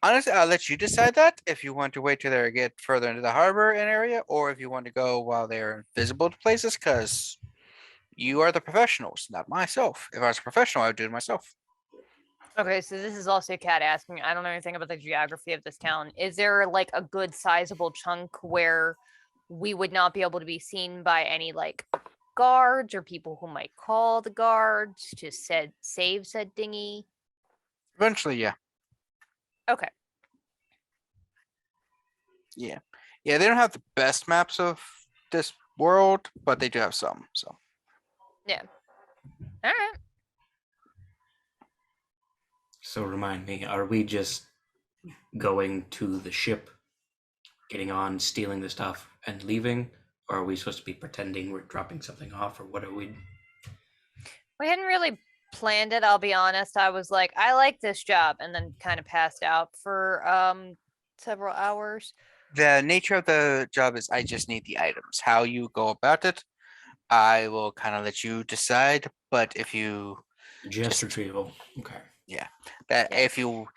Honestly, I'll let you decide that if you want to wait till they get further into the harbor and area, or if you want to go while they're invisible to places, because you are the professionals, not myself. If I was a professional, I would do it myself. Okay, so this is also Kat asking. I don't know anything about the geography of this town. Is there like a good sizable chunk where we would not be able to be seen by any like guards or people who might call the guards to save said dinghy? Eventually, yeah. Okay. Yeah, they don't have the best maps of this world, but they do have some. So All right. So remind me, are we just going to the ship, getting on, stealing the stuff, and leaving? Or are we supposed to be pretending we're dropping something off, or what are we? We hadn't really planned it, I'll be honest. I was like, I like this job, and then kind of passed out for several hours. the nature of the job is I just need the items. How you go about it, I will kind of let you decide. But if you Just retrieval. Okay. That Yeah. if you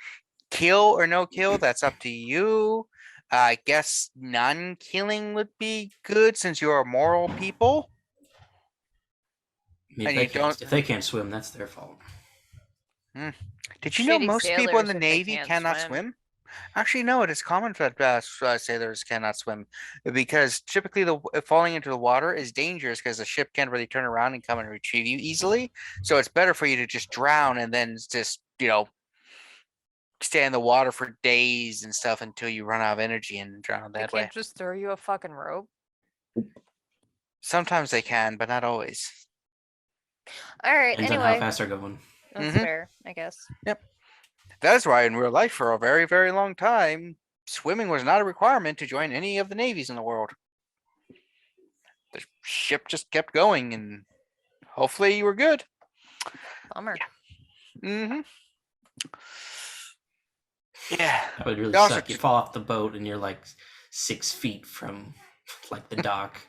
kill or no kill, that's up to you. I guess non-killing would be good since you're moral people. I mean, And you don't. if they can't swim, that's their fault. Did you know Shitty most people in sailors the if they Navy can't cannot swim? Actually, no, it is common for sailors cannot swim because typically falling into the water is dangerous because the ship can't really turn around and come and retrieve you easily. So it's better for you to just drown and then just, stay in the water for days and stuff until you run out of energy and drown They that way. can't just throw you a fucking rope. Sometimes they can, but not always. All right. Depends on how Anyway, fast they're going. that's Mhm. fair, I guess. That's why in real life, for a very, very long time, swimming was not a requirement to join any of the navies in the world. The ship just kept going, and hopefully you were good. Bummer. Mm-hmm. Yeah. That would really They also suck. You fall off the boat and you're like 6 feet from like the dock.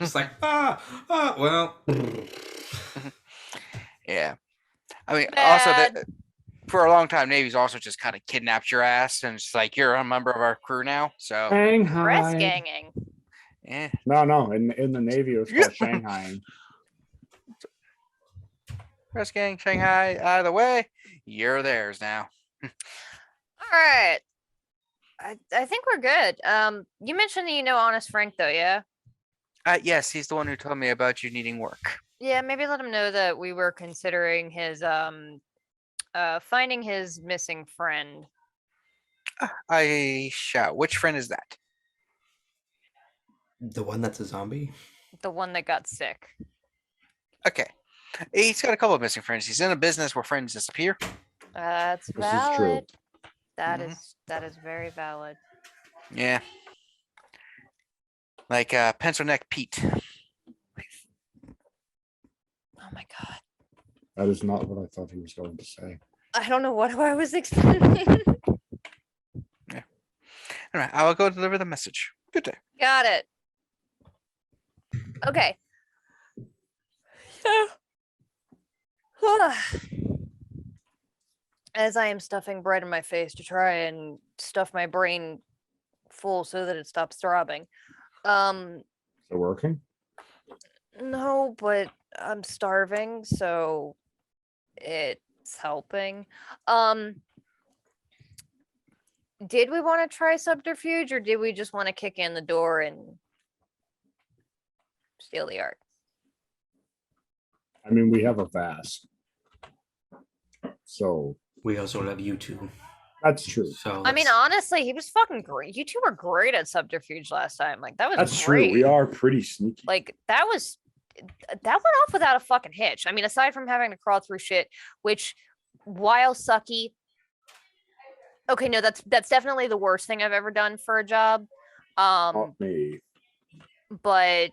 Just like well. Yeah. I mean, Bad. also for a long time, Navy's also just kind of kidnapped your ass and it's like you're a member of our crew now. So Press Shanghai. ganging. yeah. No. In the Navy, it was called Shanghai. Press gang, Shanghai, out of the way. You're theirs now. All right. I think we're good. You mentioned that you know Honest Frank though, yeah? Yes, he's the one who told me about you needing work. Yeah, maybe let him know that we were considering his finding his missing friend. I shall. Which friend is that? The one that's a zombie? The one that got sick. Okay. He's got a couple of missing friends. He's in a business where friends disappear. That's This is true. valid. That Mhm. is very valid. Yeah. Like Pencil Neck Pete. Oh my god. That is not what I thought he was going to say. I don't know what I was expecting. All right, I will go deliver the message. Good day. Got it. Okay. As I am stuffing bread in my face to try and stuff my brain full so that it stops throbbing. Is it working? No, but I'm starving, so it's helping. Did we want to try subterfuge or did we just want to kick in the door and steal the art? I mean, we have a Vask. So We also have you two. that's true. So I mean, let's- honestly, he was fucking great. You two were great at subterfuge last time. Like that was That's great. true. We are pretty sneaky. Like that went off without a fucking hitch. I mean, aside from having to crawl through shit, which while sucky. Okay, no, that's definitely the worst thing I've ever done for a job. Not me. But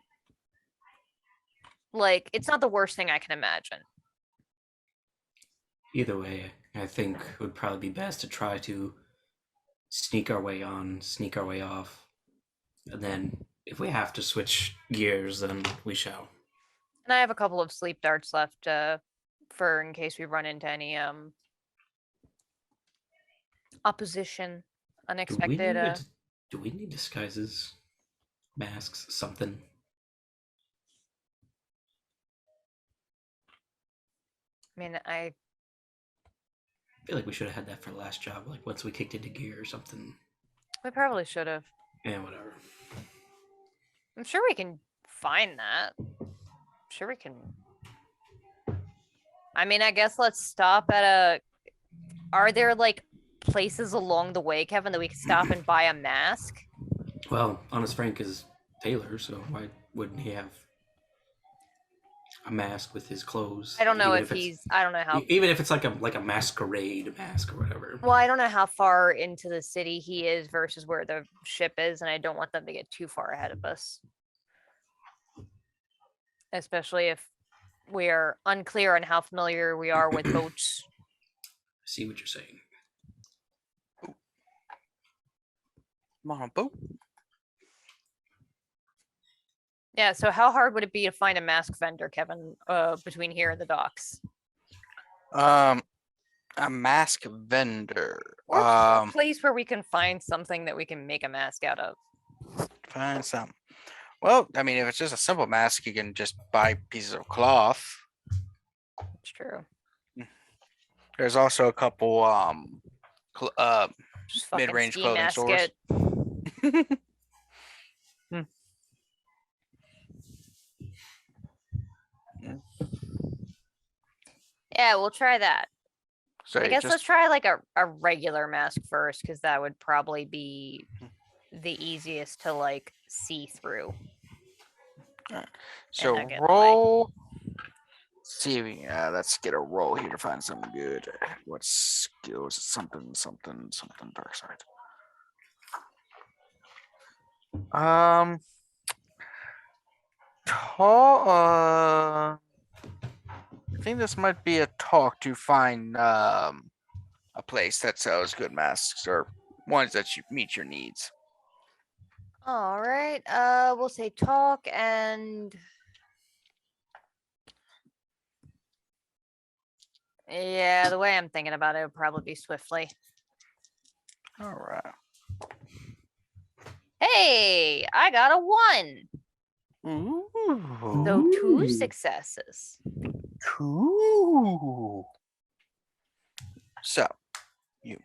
like it's not the worst thing I can imagine. either way, I think it would probably be best to try to sneak our way on, sneak our way off. And then if we have to switch gears, then we shall. And I have a couple of sleep darts left for in case we run into any opposition, unexpected. Do we need disguises? Masks? Something? I mean, I feel like we should have had that for the last job, like once we kicked into gear or something. we probably should have. Yeah, whatever. I'm sure we can find that. I'm sure we can. I mean, I guess let's stop at a. Are there like places along the way, Kevin, that we can stop and buy a mask? Well, Honest Frank is Taylor, so why wouldn't he have a mask with his clothes? I don't know Even if it's- he's. I don't know how. Even if it's like a masquerade mask or whatever. Well, I don't know how far into the city he is versus where the ship is, and I don't want them to get too far ahead of us. Especially if we are unclear on how familiar we are with boats. I see what you're saying. Come on, boat. Yeah, so how hard would it be to find a mask vendor, Kevin, between here and the docks? A mask vendor. Or a place where we can find something that we can make a mask out of. Find some. Well, I mean, if it's just a simple mask, you can just buy pieces of cloth. It's true. There's also a couple Just fucking mid-range ski clothing mask stores. it. Yeah, we'll try that. So I guess just, let's try like a regular mask first, because that would probably be the easiest to like see through. so not get in the way. roll. See, let's get a roll here to find something good. What skills? Something dark side. I think this might be a talk to find a place that sells good masks or ones that you meet your needs. All right. We'll say talk and yeah, the way I'm thinking about it would probably be swiftly. All right. Hey, I got a 1. Ooh. So 2 Ooh. successes. Cool. So, you.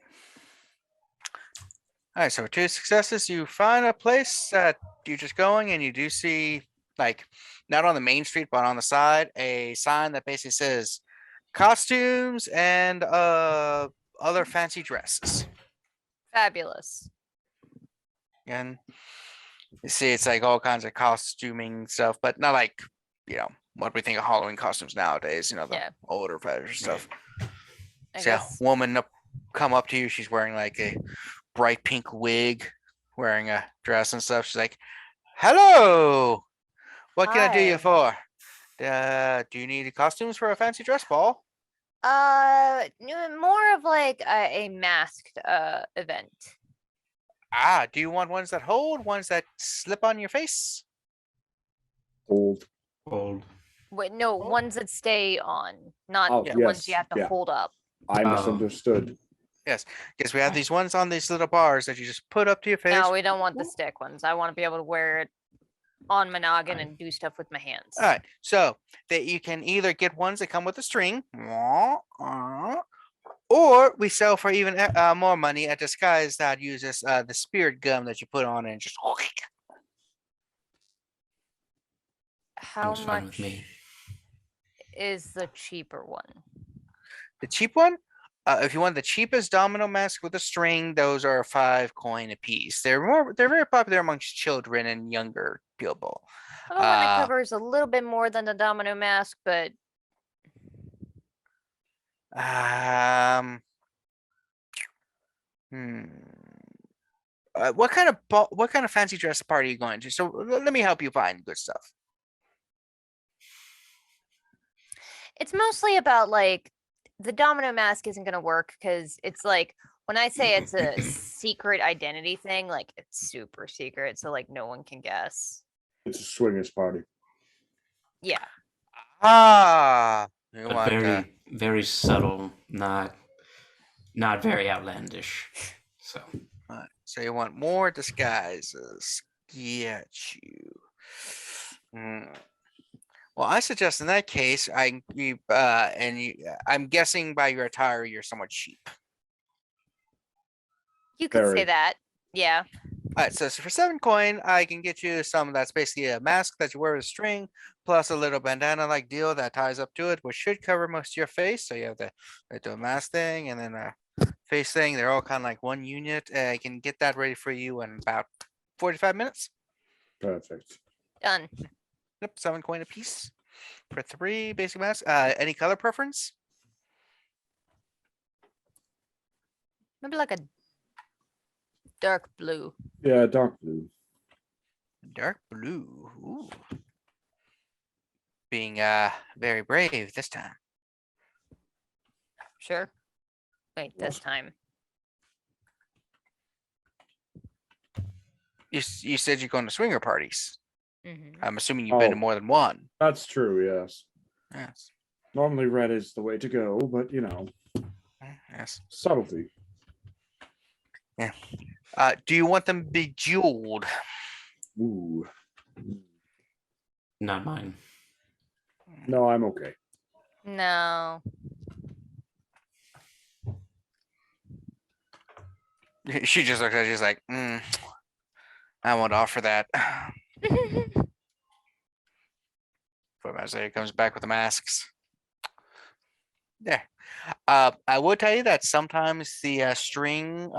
All right, so 2 successes. You find a place that you're just going, and you do see, like, not on the main street, but on the side, a sign that basically says costumes and other fancy dresses. Fabulous. And you see, it's like all kinds of costuming stuff, but not like, what we think of Halloween costumes nowadays, the Yeah. older fashion stuff. I See a guess. woman come up to you. She's wearing like a bright pink wig, wearing a dress and stuff. She's like, "Hello, what can I do you Hi. for? Do you need costumes for a fancy dress ball?" More of like a masked event. Do you want ones that hold, ones that slip on your face? Old. Old. Wait, no, Oh. ones that stay on, not Oh, the ones you yes, have to yeah. hold up. I misunderstood. Yes, we have these ones on these little bars that you just put up to your face. No, we don't want the stick ones. I want to be able to wear it on my noggin and do stuff with my hands. All right, so that you can either get ones that come with a string, or we sell for even more money a disguise that uses the spirit gum that you put on and just. How Sounds fine much with me. is the cheaper one? The cheap one, if you want the cheapest domino mask with a string, those are 5 coin a piece. They're very popular amongst children and younger people. I don't want that covers a little bit more than the domino mask, but what kind of fancy dress party are you going to? So let me help you find good stuff. it's mostly about like the domino mask isn't going to work because it's like when I say it's a secret identity thing, like it's super secret, so like no one can guess. It's a swingers party. Yeah. You But want very, very subtle, not very outlandish. So so you want more disguises? Get you. Well, I suggest in that case, I'm guessing by your attire, you're somewhat cheap. You could say Very. that. Yeah. All right, so for 7 coin, I can get you some that's basically a mask that you wear with a string, plus a little bandana-like deal that ties up to it, which should cover most of your face. So you have the mask thing and then a face thing. They're all kind of like one unit. I can get that ready for you in about 45 minutes. Perfect. Done. Yep, 7 coin a piece for 3 basic masks. Any color preference? Maybe like a dark blue. Yeah, dark blue. Dark blue. Ooh. Being very brave this time. Sure. Wait, this time. You said you're going to swinger parties. Mm-hmm. I'm assuming you've been to Oh. more than one. That's true, yes. Yes. Normally red is the way to go, but Yes. Subtlety. Do you want them bejeweled? Ooh. Not mine. No, I'm okay. No. She just looks at you, she's like, I won't offer that. But Isaiah comes back with the masks. Yeah. I will tell you that sometimes the string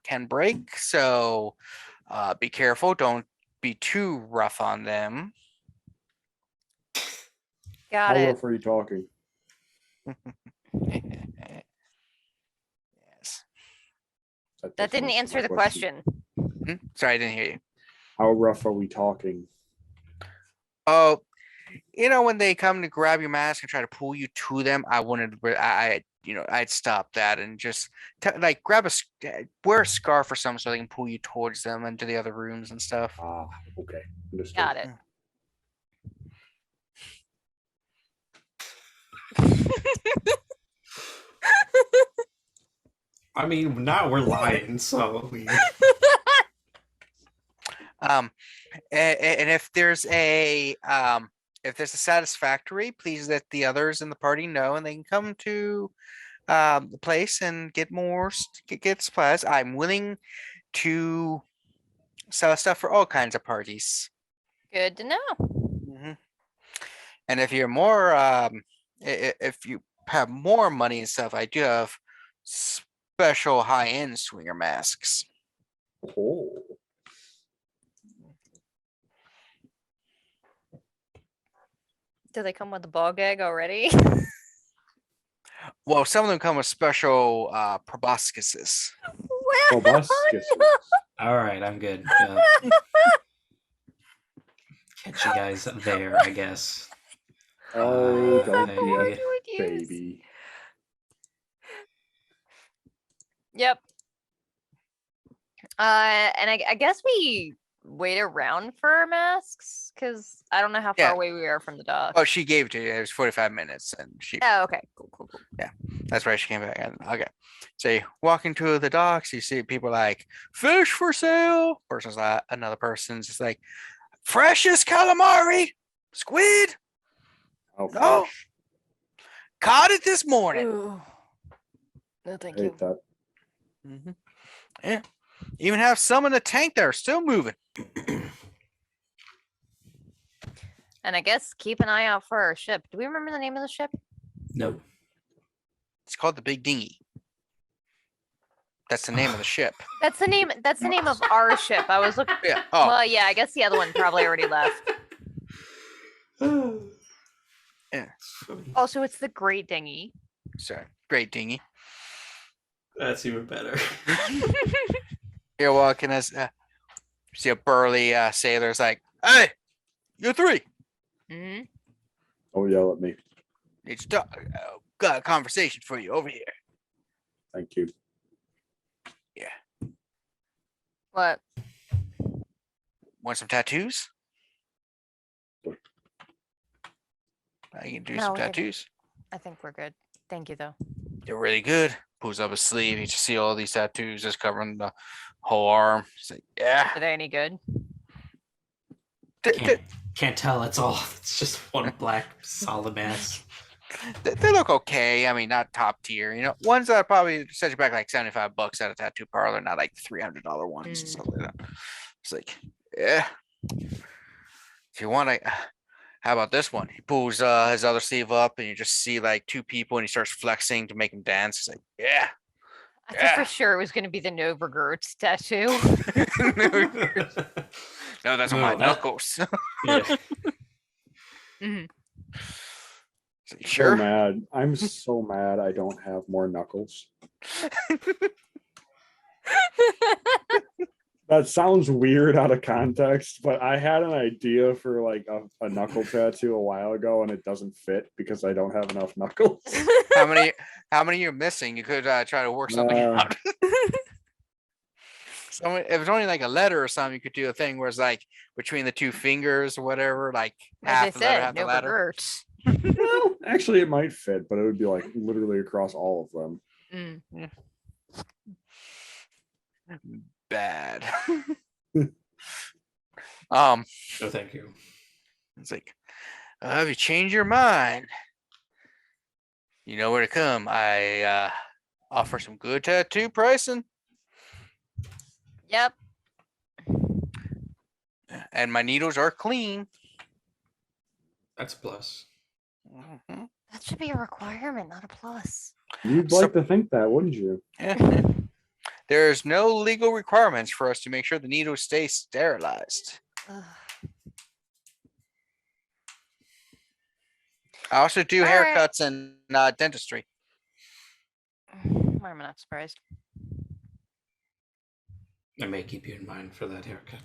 can break, so be careful. Don't be too rough on them. Got How it. rough are you talking? Yes. That didn't answer the question. Sorry, I didn't hear you. How rough are we talking? Oh, when they come to grab your mask and try to pull you to them, I'd stop that and just like wear a scarf or something so they can pull you towards them into the other rooms and stuff. Ah, okay. Understood. Got it. I mean, now we're lying, so And if there's a satisfactory, please let the others in the party know, and they can come to the place and get get supplies. I'm willing to sell stuff for all kinds of parties. Good to know. And if you're more, if you have more money and stuff, I do have special high-end swinger masks. Oh. Do they come with the ball gag already? Well, some of them come with special proboscises. Proboscis. all right, I'm good. Catch you guys there, I guess. Oh, don't Hey. be a You would use. baby. Yep. And I guess we wait around for our masks because I don't know how far Yeah. away we are from the dock. Oh, she gave it to you. It was 45 minutes, and Oh, okay. Cool. that's right. She came back. And okay, so you walk into the docks. You see people like fish for sale. Person's like another person's just like freshest calamari, squid. How No. fresh. Caught it this morning. Ooh. No, thank I you. hate that. Yeah, even have some in the tank that are still moving. And I guess keep an eye out for our ship. Do we remember the name of the ship? No. It's called the Big Dinghy. That's the name of the ship. That's the name. That's the name of our ship. I was looking. Yeah. Oh, Well, yeah. I guess the other one probably already left. Yeah. Also, it's the Great Dinghy. sorry. Great Dinghy. That's even better. You're walking as see a burly sailor's like, "Hey, you three, Hmm. Oh, yell at me. need to talk. Got a conversation for you over here. Thank you. What? Want some tattoos? I can do No, some we're good. tattoos. I think we're good. Thank you, though. They're really good." Pulls up his sleeve. You just see all these tattoos just covering the whole arm. He's like, "Yeah." Are they any good? Can't tell. It's all. It's just one black solid mass. They look okay. I mean, not top tier. Ones that probably set you back like $75 at a tattoo parlor, not like $300 ones and stuff like that. It's like, yeah. If you want to, how about this one? He pulls his other sleeve up, and you just see like two people, and he starts flexing to make him dance. He's like, yeah. I thought for sure it was going to be the Novergert tattoo. No, that's on No, my that- knuckles. Yeah. Mhm. So So mad. I'm so mad I don't have more knuckles. That sounds weird out of context, but I had an idea for like a knuckle tattoo a while ago, and it doesn't fit because I don't have enough knuckles. How many you're missing? You could try to work something out. So if it's only like a letter or something, you could do a thing where it's like between the two fingers or whatever, like As half I the letter, said, half the letter. Novergert. Well, actually, it might fit, but it would be like literally across all of them. Mm. Bad. No, thank you. It's like, have you changed your mind? You know where to come. I offer some good tattoo pricing, Yep. and my needles are clean. That's a plus. Mhm. That should be a requirement, not a plus. You'd So- like to think that, wouldn't you? There's no legal requirements for us to make sure the needles stay sterilized. Ugh. I also do All right. haircuts and dentistry. Why am I not surprised? I may keep you in mind for that haircut.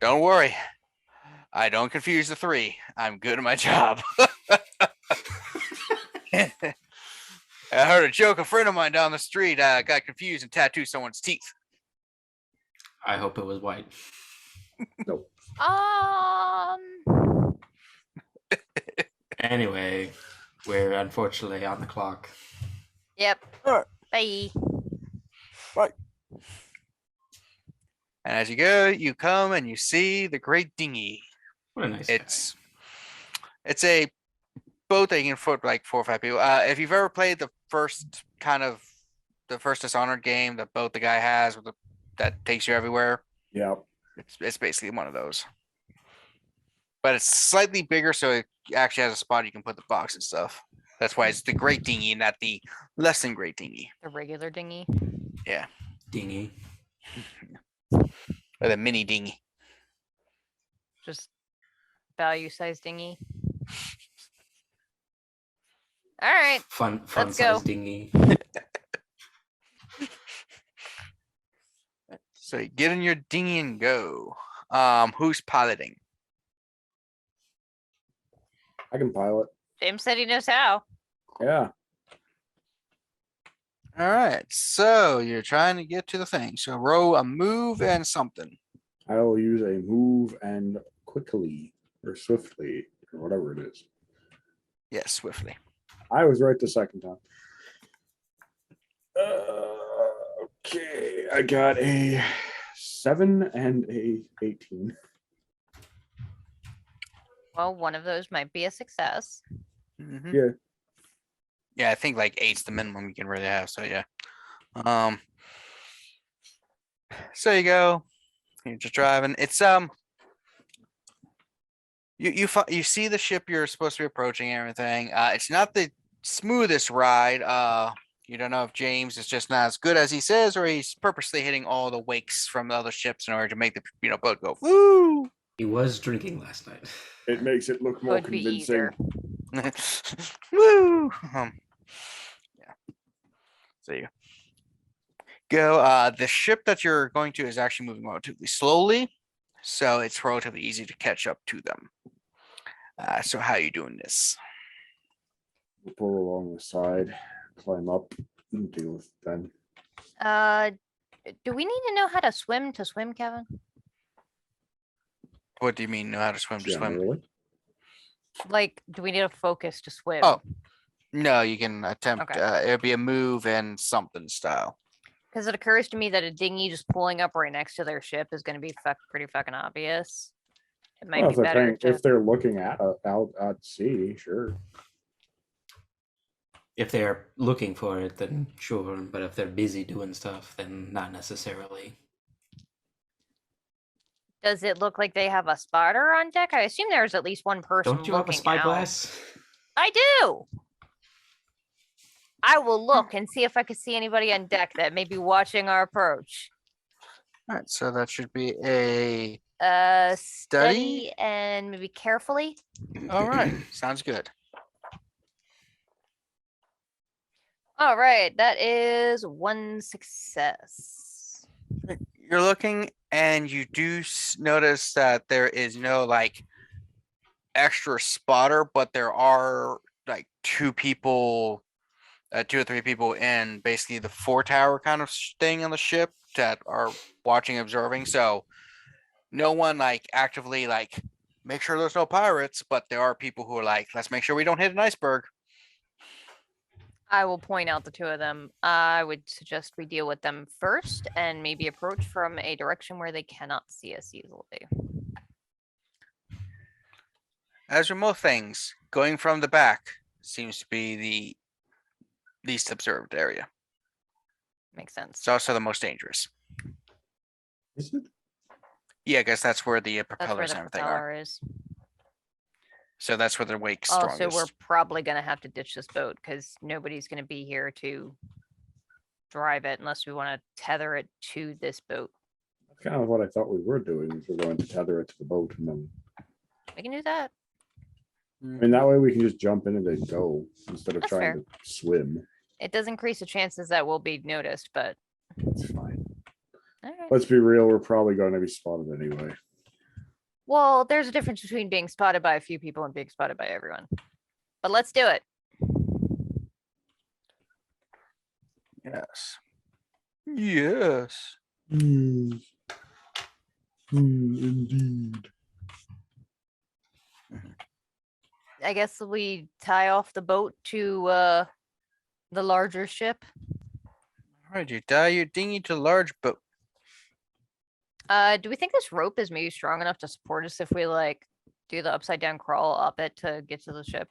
Don't worry. I don't confuse the three. I'm good at my job. I heard a joke. A friend of mine down the street got confused and tattooed someone's teeth. I hope it was white. Anyway, we're unfortunately on the clock. Yep. Alright. Bye. And as you go, you come and you see the great dinghy. What a nice It's a boat that you can fit like 4 or 5 people. If you've ever played the first Dishonored game, the boat the guy has with that takes you everywhere, Yeah. it's basically one of those. But it's slightly bigger, so it actually has a spot you can put the box and stuff. That's why it's the great dinghy, not the less than great dinghy, The regular dinghy. dinghy. or the mini dinghy. Just value size dinghy. All right. Fun Let's go. size dinghy. So you get in your dinghy and go. Who's piloting? I can pilot. James said he knows how. Yeah. All right, so you're trying to get to the thing. So roll a move and something. I will use a move and quickly or swiftly or whatever it is. Yes, swiftly. I was right the second time. Okay, I got a 7 and a 18. Well, one of those might be a success. Mhm. Yeah. Yeah, I think like 8's the minimum you can really have. So yeah. So you go. You're just driving. It's you see the ship you're supposed to be approaching and everything. It's not the smoothest ride. You don't know if James is just not as good as he says, or he's purposely hitting all the wakes from the other ships in order to make the boat go woo. He was drinking last night. It makes it look more Could be convincing. either. Woo. Yeah. So you go. The ship that you're going to is actually moving relatively slowly, so it's relatively easy to catch up to them. So how are you doing this? We'll pull along the side, climb up, and deal with them. Do we need to know how to swim, Kevin? What do you mean know how to swim to swim? Generally. Like, do we need a focus to swim? Oh. No, you can attempt. Okay. It'll be a move and something style. Because it occurs to me that a dinghy just pulling up right next to their ship is going to be pretty fucking obvious. It might Well, be if they're better paying, to. if they're looking at out at sea, sure. If they're looking for it, then sure. But if they're busy doing stuff, then not necessarily. Does it look like they have a spotter on deck? I assume there's at least one person Don't you have a looking out. spyglass? I do. I will look and see if I can see anybody on deck that may be watching our approach. All right, so that should be a Steady and maybe carefully. all right. Sounds good. All right, that is one success. You're looking and you do notice that there is no like extra spotter, but there are like 2 people, 2 or 3 people in basically the foretower kind of thing on the ship that are watching, observing. So no one like actively like make sure there's no pirates, but there are people who are like, let's make sure we don't hit an iceberg. I will point out the two of them. I would suggest we deal with them first and maybe approach from a direction where they cannot see us easily. As with most things, going from the back seems to be the least observed area. Makes sense. It's also the most dangerous. Is it? Yeah, I guess that's where the That's where propellers the and everything propeller are. is. So that's where the wake's Also, strongest. we're probably gonna have to ditch this boat because nobody's gonna be here to drive it unless we want to tether it to this boat. That's kind of what I thought we were doing. Is we're going to tether it to the boat, and then We can do that. I mean that way we can just jump in and then go instead of That's trying fair. to swim. It does increase the chances that we'll be noticed, but It's fine. alright. Let's be real. We're probably going to be spotted anyway. Well, there's a difference between being spotted by a few people and being spotted by everyone. But let's do it. Yes. Yes. Indeed. I guess we tie off the boat to the larger ship. All right, you tie your dinghy to large boat. Do we think this rope is maybe strong enough to support us if we like do the upside down crawl up it to get to the ship?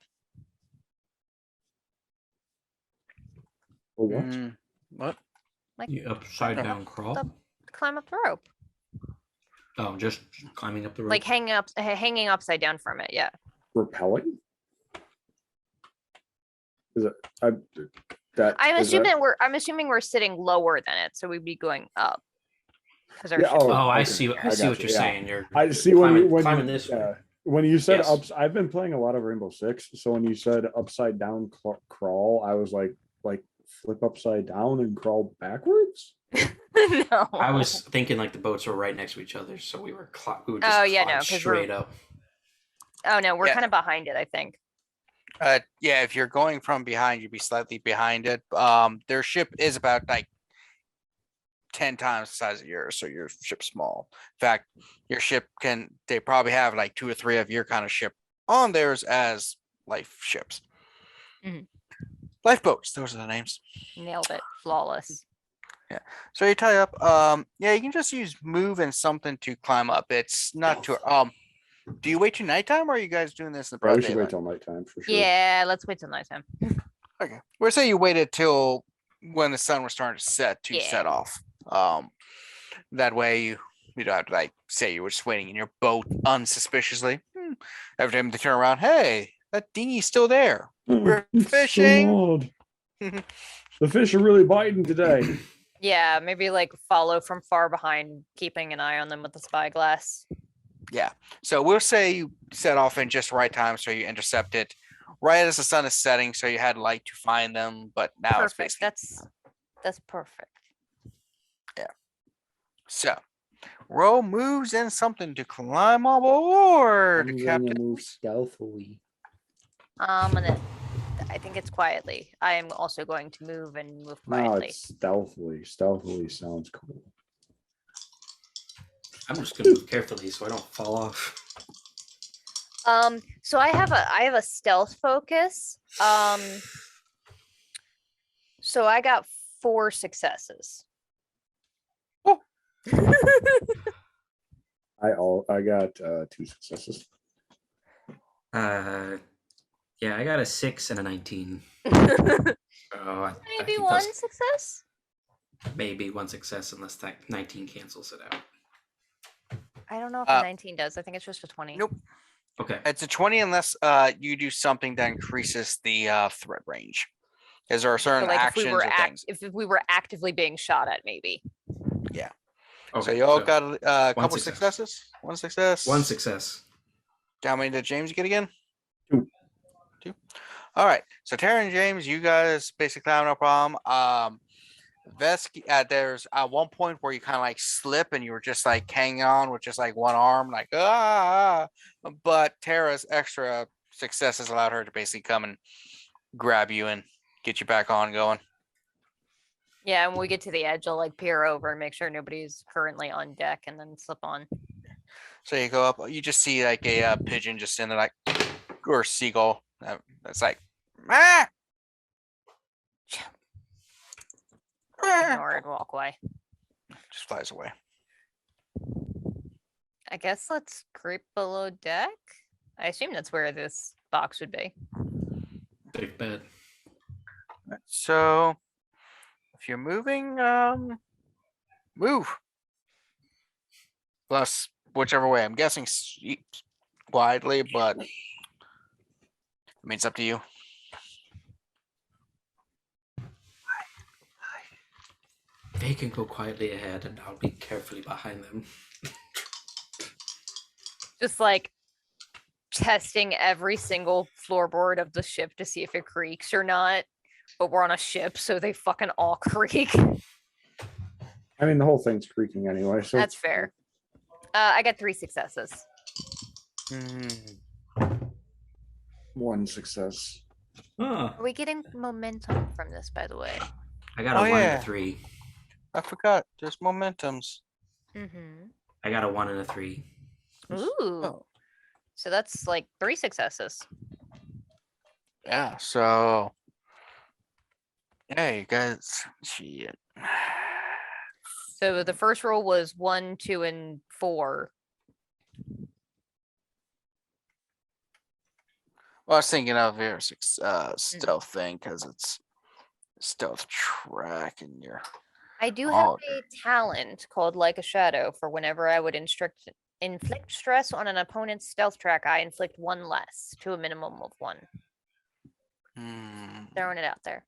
Or what? What? Like You upside down crawl. the- climb up the rope, Oh, just climbing up the rope. like hanging upside down from it. Yeah. Repelling? Is it? That I'm is that- assuming we're sitting lower than it, so we'd be going up. Because our Yeah, ship- oh, I okay, see. I I see got what you, you're yeah. saying. You're I see when climbing, you when climbing you, this way. when you said Yes. ups. I've been playing a lot of Rainbow Six, so when you said upside down crawl, I was like flip upside down and crawl backwards. no. I was thinking like the boats were right next to each other, so we would Oh, just yeah, climb no, 'cause we're- straight up. Oh no, we're Yeah. kind of behind it, I think. Yeah, if you're going from behind, you'd be slightly behind it. Their ship is about like 10 times the size of yours, so your ship's small. In fact, your ship they probably have like 2 or 3 of your kind of ship on theirs as life ships. Mhm. Lifeboats, those are the names. Nailed it. Flawless. So you tie up, yeah, you can just use move and something to climb up. It's not too do you wait till nighttime or are you guys doing this in the Yeah, we broad should wait daylight? till nighttime for sure. Yeah, let's wait till nighttime. Okay. We're saying you waited till when the sun was starting to set to set Yeah. off. That way you don't have to like say you were just waiting in your boat unsuspiciously. Every time they turn around, hey, that dinghy's still there. We're It's so fishing. odd. The fish are really biting today. Yeah, maybe like follow from far behind, keeping an eye on them with the spyglass. So we'll say you set off in just right time, so you intercept it right as the sun is setting, so you had light to find them. But now it's Perfect. basically That's perfect. so. Roll moves and something to climb aboard, I'm gonna Captain. move stealthily. I think it's quietly. I am also going to move and move No, quietly. it's stealthily. Stealthily sounds cool. I'm just gonna move carefully so I don't fall off. So I have a stealth focus. So I got 4 successes. Oh. I got 2 successes. Yeah, I got a 6 and a 19. So I Maybe think one that's success. maybe one success unless that 19 cancels it out. I don't know if a 19 does. I think it's just a 20. Nope. Okay. It's a 20 unless you do something that increases the threat range. Is there So certain like actions or things? if we were actively being shot at, maybe. So Okay, you all so got a one couple success. successes? One success. one success. How many did James get again? 2. 2. All right. So Terra and James, you guys basically have no problem. Vask, there's one point where you kind of like slip and you were just like hanging on with just like one arm, like but Terra's extra successes allowed her to basically come and grab you and get you back on going. Yeah, and when we get to the edge, I'll like peer over and make sure nobody's currently on deck and then slip on. So you go up, you just see like a pigeon just in there, like, or seagull that's like, ah! ignore it and walk away. Just flies away. I guess let's creep below deck. I assume that's where this box would be. Safe bet. So, if you're moving, move. Plus, whichever way. I'm guessing widely, but I mean, it's up to you. They can go quietly ahead, and I'll be carefully behind them. Just like testing every single floorboard of the ship to see if it creaks or not. But we're on a ship, so they fucking all creak. I mean, the whole thing's creaking anyway. So That's fair. I got 3 successes. one success. Huh. Are we getting momentum from this, by the way? I got a Oh, 1 yeah. and a 3. I forgot. There's momentums. Mm-hmm. I got a 1 and a 3. Ooh. Oh. So that's like 3 successes. Yeah. So, yeah, you guys. Shit. So the first roll was 1, 2, and 4. Well, I was thinking of your stealth thing because it's stealth track and your. I do have Oh. a talent called Like a Shadow for whenever I would inflict stress on an opponent's stealth track, I inflict 1 less to a minimum of 1. Throwing it out there.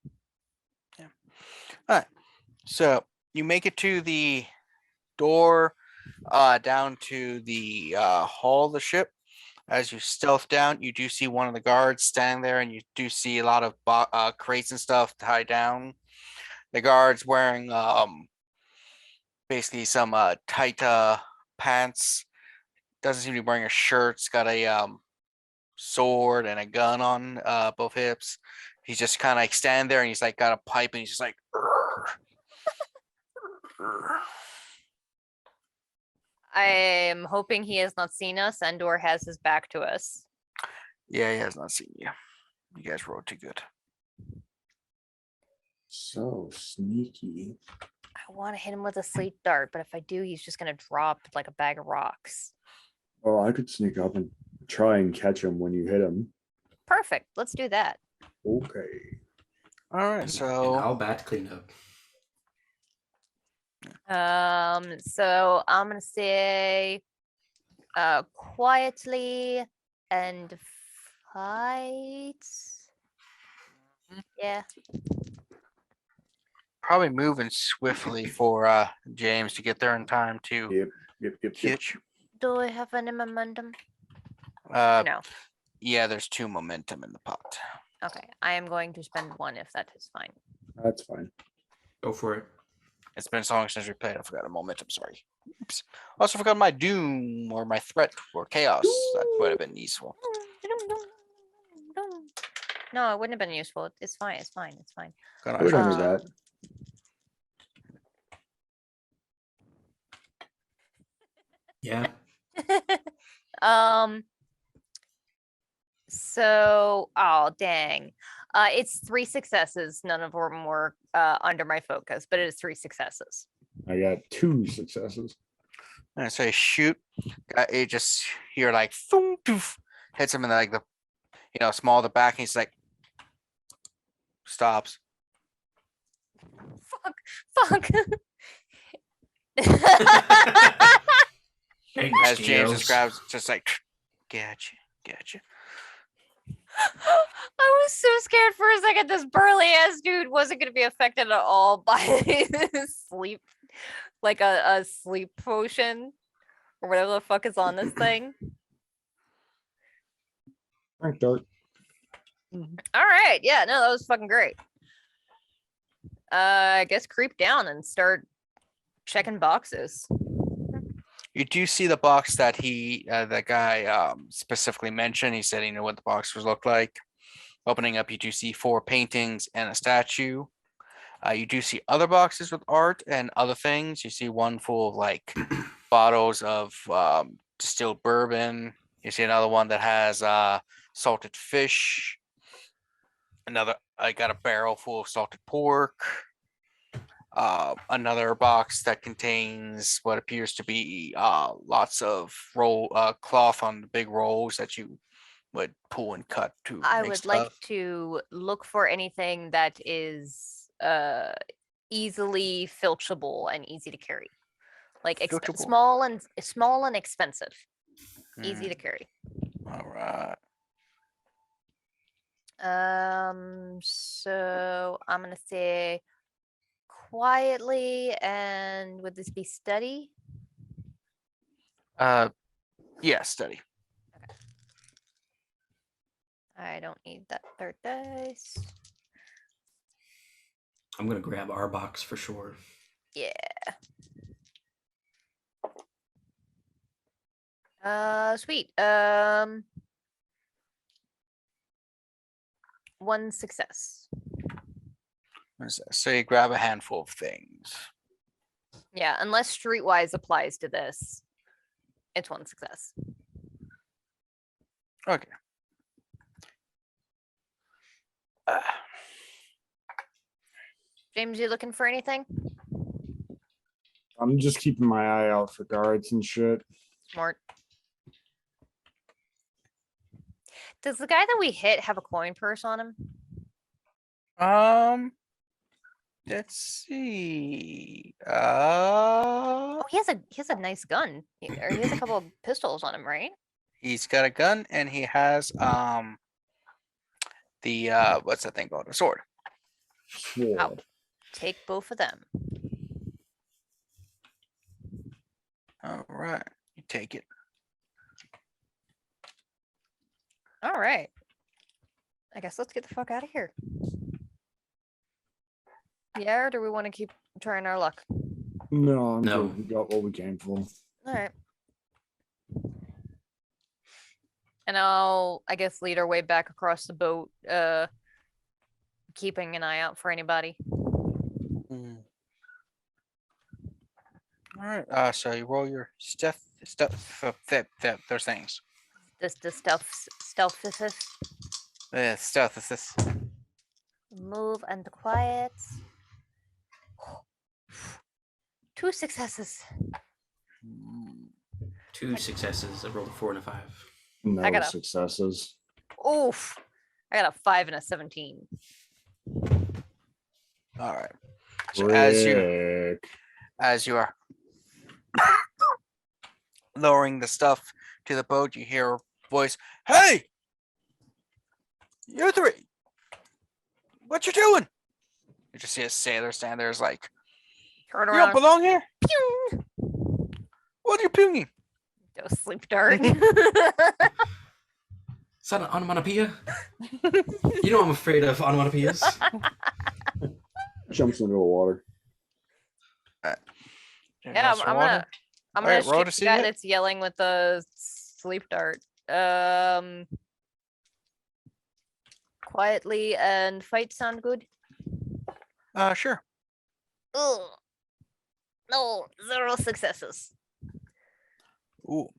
So you make it to the door, down to the hull of the ship. As you stealth down, you do see one of the guards standing there, and you do see a lot of crates and stuff tied down. The guard's wearing basically some tight pants. Doesn't seem to be wearing a shirt. It's got a sword and a gun on both hips. He's just kind of like standing there, and he's like got a pipe, and he's just like. I am hoping he has not seen us and or has his back to us. Yeah, he has not seen you. You guys rolled too good. So sneaky. I want to hit him with a sleep dart, but if I do, he's just gonna drop like a bag of rocks. Oh, I could sneak up and try and catch him when you hit him. Perfect. Let's do that. Okay. All right, And so I'll bat cleanup. So I'm gonna say quietly and fight. Yeah. probably moving swiftly for James to get there in time to Yep. catch. Do I have any momentum? Uh, No. yeah, there's 2 momentum in the pot. Okay. I am going to spend 1 if that is fine. That's fine. Go for it. It's been so long since we played. I forgot a momentum. Sorry. Oops. Also forgot my doom or my threat or chaos. That would have been useful. No, it wouldn't have been useful. It's fine. It's fine. It's fine. Gonna We don't actually- need that. Yeah. So, oh dang. It's 3 successes. None of them were under my focus, but it is 3 successes. I got 2 successes. And I say shoot. It just hear like thunk, doof, hits him in like the small of the back, and he's like stops. Fuck. Thanks, As James just Geos. grabs, just like gotcha. I was so scared for a second this burly ass dude wasn't gonna be affected at all by sleep, like a sleep potion or whatever the fuck is on this thing. Frank Dart. All right, yeah, no, that was fucking great. I guess creep down and start checking boxes. You do see the box that that guy specifically mentioned. He said he knew what the box was looked like. Opening up, you do see 4 paintings and a statue. You do see other boxes with art and other things. You see one full of like bottles of distilled bourbon. You see another one that has salted fish. Another, I got a barrel full of salted pork. another box that contains what appears to be lots of cloth on the big rolls that you would pull and cut to I make would stuff. like to look for anything that is easily filchable and easy to carry. Like Filchable. small and expensive. Easy to carry. All right. So I'm gonna say quietly, and would this be steady? Yeah, steady. I don't need that third dice. I'm gonna grab our box for sure. Yeah. Sweet. One success. So you grab a handful of things. Yeah, unless Streetwise applies to this, it's one success. Okay. James, you looking for anything? I'm just keeping my eye out for guards and shit. Smart. Does the guy that we hit have a coin purse on him? Let's see. Oh, he has a nice gun. Or he has a couple of pistols on him, right? He's got a gun and he has the what's that thing called? A sword. Sword. Take both of them. All right, you take it. All right. I guess let's get the fuck out of here. Yeah, or do we want to keep trying our luck? No, I'm No. good. We got what we came for. All right. And I'll, I guess, lead our way back across the boat, keeping an eye out for anybody. All right. So you roll your stuff, those things. The stealth. Stealth is this. Move and quiet. 2 successes. 2 successes. I rolled a 4 and a 5. No I got a- successes. Oof. I got a 5 and a 17. All right. So as you are lowering the stuff to the boat, you hear a voice, "Hey! You three! What you doing?" You just see a sailor stand there, is like, Turn "You around. don't belong here? Pew! What are you pinging?" Go sleep dart. Is that an onomatopoeia? You know I'm afraid of onomatopoeias. Jumps into the water. Yeah, I'm gonna Alright, roll shoot to the see guy it. that's yelling with the sleep dart. Quietly and fight sound good? Sure. Ugh. No, 0 successes. Ooh.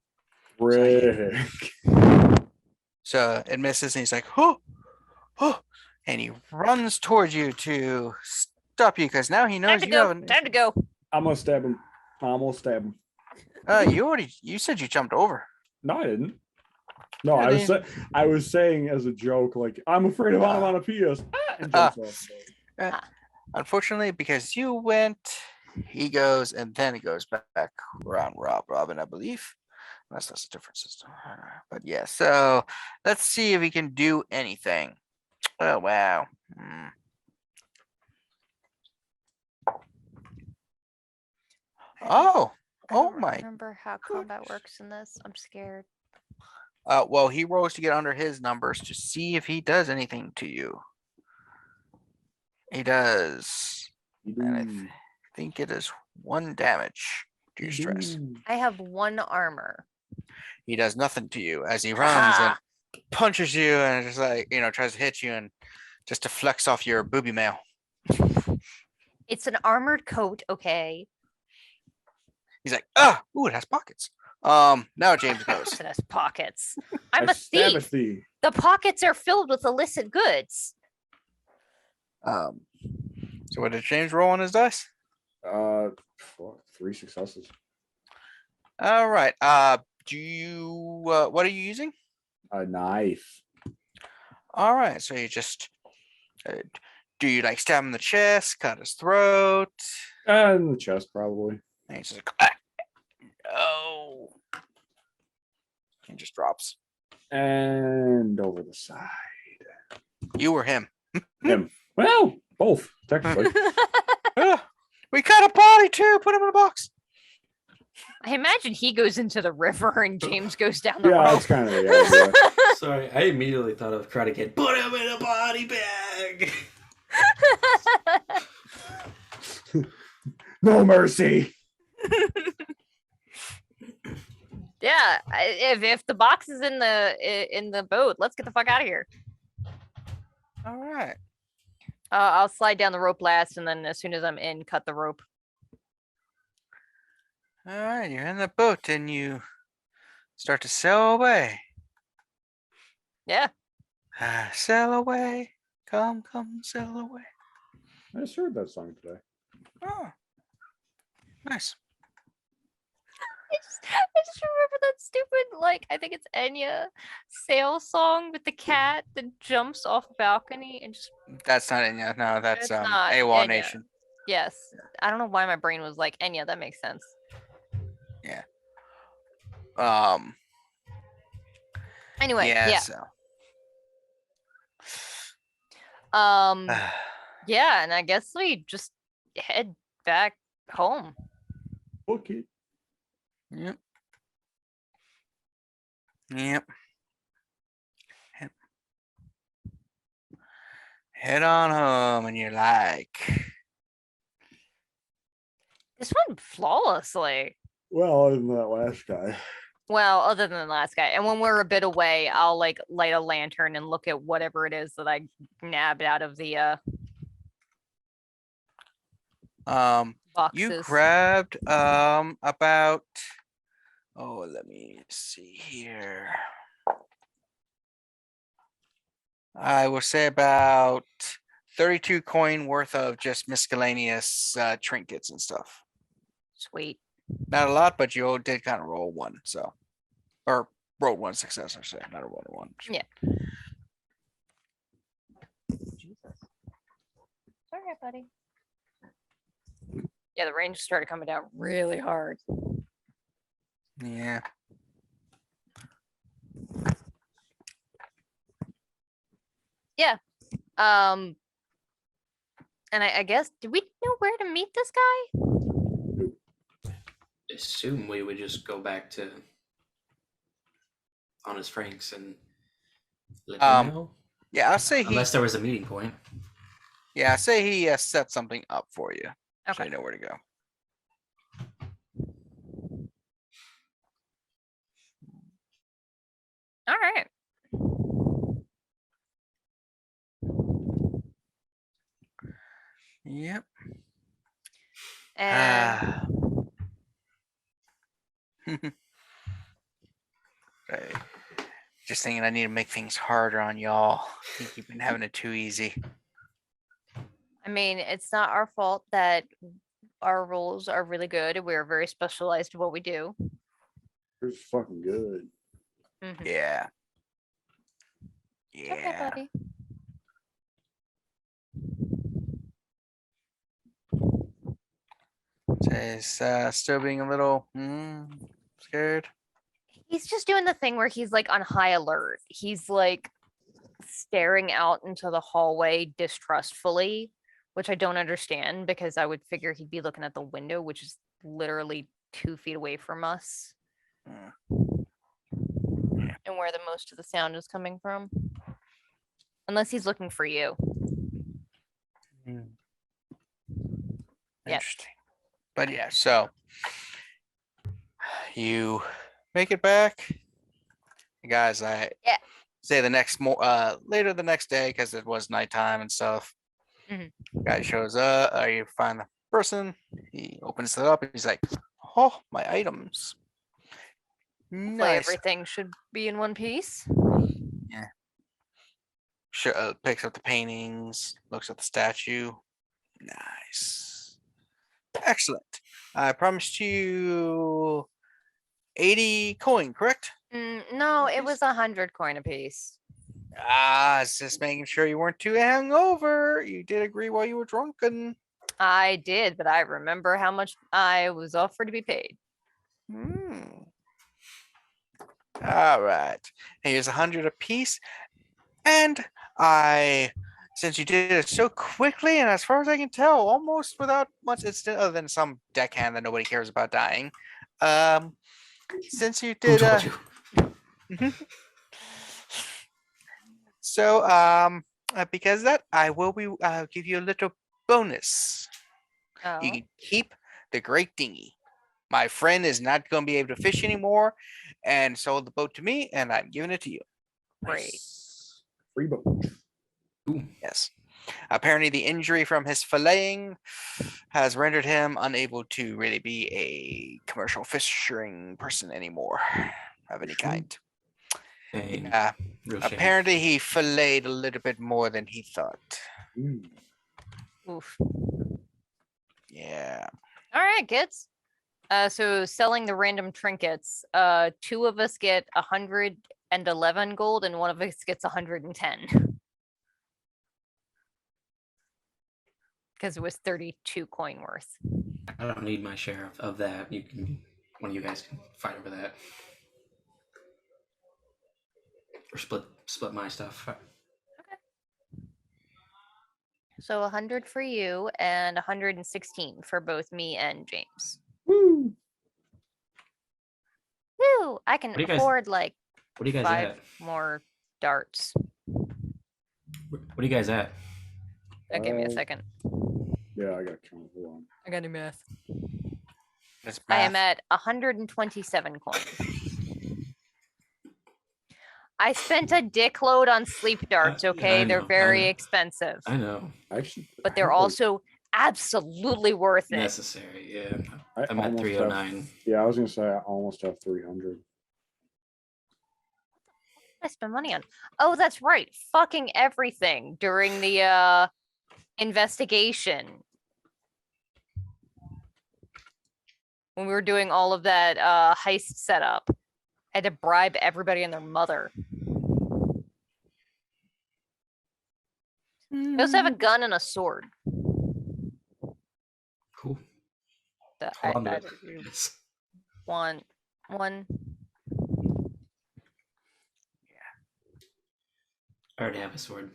Rick. So it misses, and he's like, oh, and he runs towards you to stop you because now he Time knows to you go. haven't. Time to go. I'm gonna stab him. I'm gonna stab him. You said you jumped over. No, I didn't. No, Yeah, I was saying as a joke, like I'm afraid of onomatopoeias. And jumps off the boat. Unfortunately, because you went, he goes, and then he goes back around Robin, I believe. Unless that's a different system. But yeah, so let's see if we can do anything. Oh, wow. Oh, I oh don't my. remember how combat works in this. I'm scared. Well, he rolls to get under his numbers to see if he does anything to you. He does. And I think it is 1 damage to your stress. I have 1 armor. He does nothing to you as he runs and punches you and just like, tries to hit you and just deflects off your booby mail. It's an armored coat, okay? He's like, ooh, it has pockets. Now James goes. It has pockets. I'm a stab a thief. thief. The pockets are filled with illicit goods. So what did James roll on his dice? 3 successes. All right. Do you? What are you using? A knife. All right. So you just. Do you like stab him in the chest, cut his throat? And the chest, probably. And he's just like, oh. He just drops. And over the side. You or him? Him. Well, both, technically. We got a body too. Put him in a box. I imagine he goes into the river and James goes down the Yeah, rope. that's kind of the idea. Sorry, I immediately thought of Karate Kid. Put him in a body bag. No mercy. Yeah, if the box is in the boat, let's get the fuck out of here. All right. I'll slide down the rope last, and then as soon as I'm in, cut the rope. All right. You're in the boat and you start to sail away. Yeah. Sail away. Come, sail away. I just heard that song today. Oh, nice. I just remember that stupid, like, I think it's Enya sail song with the cat that jumps off a balcony and just, That's not Enya. No, that's It's not AWOL Enya. Nation. yes. I don't know why my brain was like, Enya, that makes sense. Anyway, Yeah. yeah. So. Yeah, and I guess we just head back home. Okay. Yep. Yep. Head on home, and you're like, This went flawlessly. Well, other than that last guy. Well, other than the last guy. And when we're a bit away, I'll like light a lantern and look at whatever it is that I nabbed out of the boxes. you grabbed about. Oh, let me see here. I will say about 32 coin worth of just miscellaneous trinkets and stuff. Sweet. Not a lot, but you did kind of roll one, so or rolled one success, I say, not a roll one. Yeah. Jesus. Sorry, buddy. Yeah, the rain just started coming down really hard. Yeah. And I guess, do we know where to meet this guy? Assume we would just go back to Honest Franks and let them know. Yeah, I'll say Unless there was a meeting point. Yeah, say he set something up for you, so Okay. you know where to go. All right. Yep. And Right. Just thinking I need to make things harder on y'all. I think you've been having it too easy. I mean, it's not our fault that our roles are really good and we're very specialized in what we do. It's fucking good. Mhm. Yeah. It's okay, Yeah. buddy. Is still being a little scared. He's just doing the thing where he's like on high alert. He's like staring out into the hallway distrustfully, which I don't understand because I would figure he'd be looking at the window, which is literally 2 feet away from us. And where the most of the sound is coming from. Unless he's looking for you. Mm. Yes. Interesting. But yeah, so you make it back. Guys, I say the next later the next day because it was nighttime and stuff. Mhm. Guy shows up, you find the person, he opens it up and he's like, oh, my items. Hopefully Nice. everything should be in one piece. Picks up the paintings, looks at the statue. Nice. Excellent. I promised you 80 coin, correct? No, it was 100 coin apiece. It's just making sure you weren't too hungover. You did agree while you were drunken. I did, but I remember how much I was offered to be paid. All right. Here's 100 apiece. And since you did it so quickly, and as far as I can tell, almost without much incident, other than some deckhand that nobody cares about dying. Since you Who did, told you? so because of that, I will be give you a little bonus. You Oh, can keep the great dinghy. My friend is not going to be able to fish anymore, and sold the boat to me, and I'm giving it to you. great. Nice. Free boat. Ooh, Yes. Apparently, the injury from his filleting has rendered him unable to really be a commercial fishing person anymore of any kind. dang, Yeah. real shame. Apparently, he filleted a little bit more than he thought. Oof. Yeah. All right, kids. So selling the random trinkets, 2 of us get 111 gold and 1 of us gets 110. Because it was 32 coin worth. I don't need my share of that. You can, one of you guys can fight over that, or split my stuff. So 100 for you and 116 for both me and James. Woo! Woo! I can What do you guys- afford like What are you guys 5 at? more darts. What are you guys at? Give me a Uh, second. Yeah, I got to count. Hold on. I got to math. That's I am math. at 127 coins. I spent a dickload on sleep darts, okay? I They're know, I very know. expensive, I know, Actually, but I they're have, like, also absolutely worth it. necessary. Yeah, I I'm at almost 309. Yeah, I was gonna say I almost have 300. I spend money on. Oh, that's right. Fucking everything during the investigation. When we were doing all of that heist setup, I had to bribe everybody and their mother. I also have a gun and a sword. Cool. That Hold on to I it. Yes. want one. I already have a sword.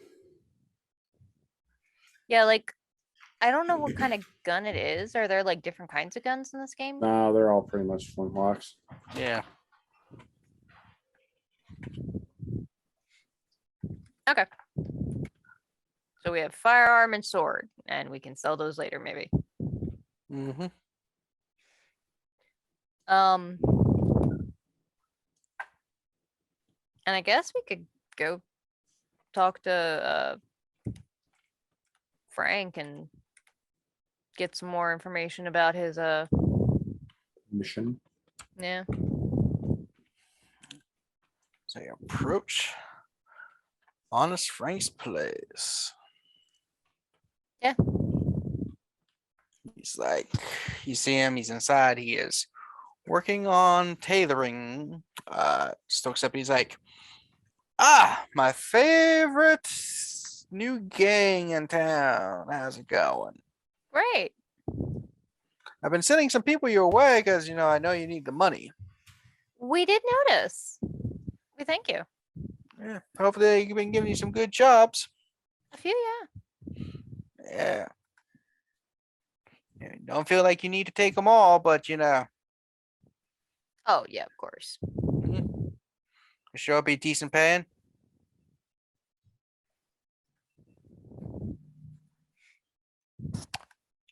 Yeah, like I don't know what kind of gun it is. Are there like different kinds of guns in this game? No, they're all pretty much flintlocks. Yeah. Okay. So we have firearm and sword, and we can sell those later, maybe. Mm-hmm. And I guess we could go talk to Frank and get some more information about his Mission. yeah. So you approach Honest Frank's place. Yeah. He's like, you see him, he's inside, he is working on tailoring. Still except he's like, my favorite new gang in town. How's it going? Great. I've been sending some people your way because, I know you need the money. We did notice. We thank you. Yeah, hopefully they've been giving you some good jobs. A few, yeah. Yeah. Don't feel like you need to take them all, but Oh, yeah, of course. sure be decent paying.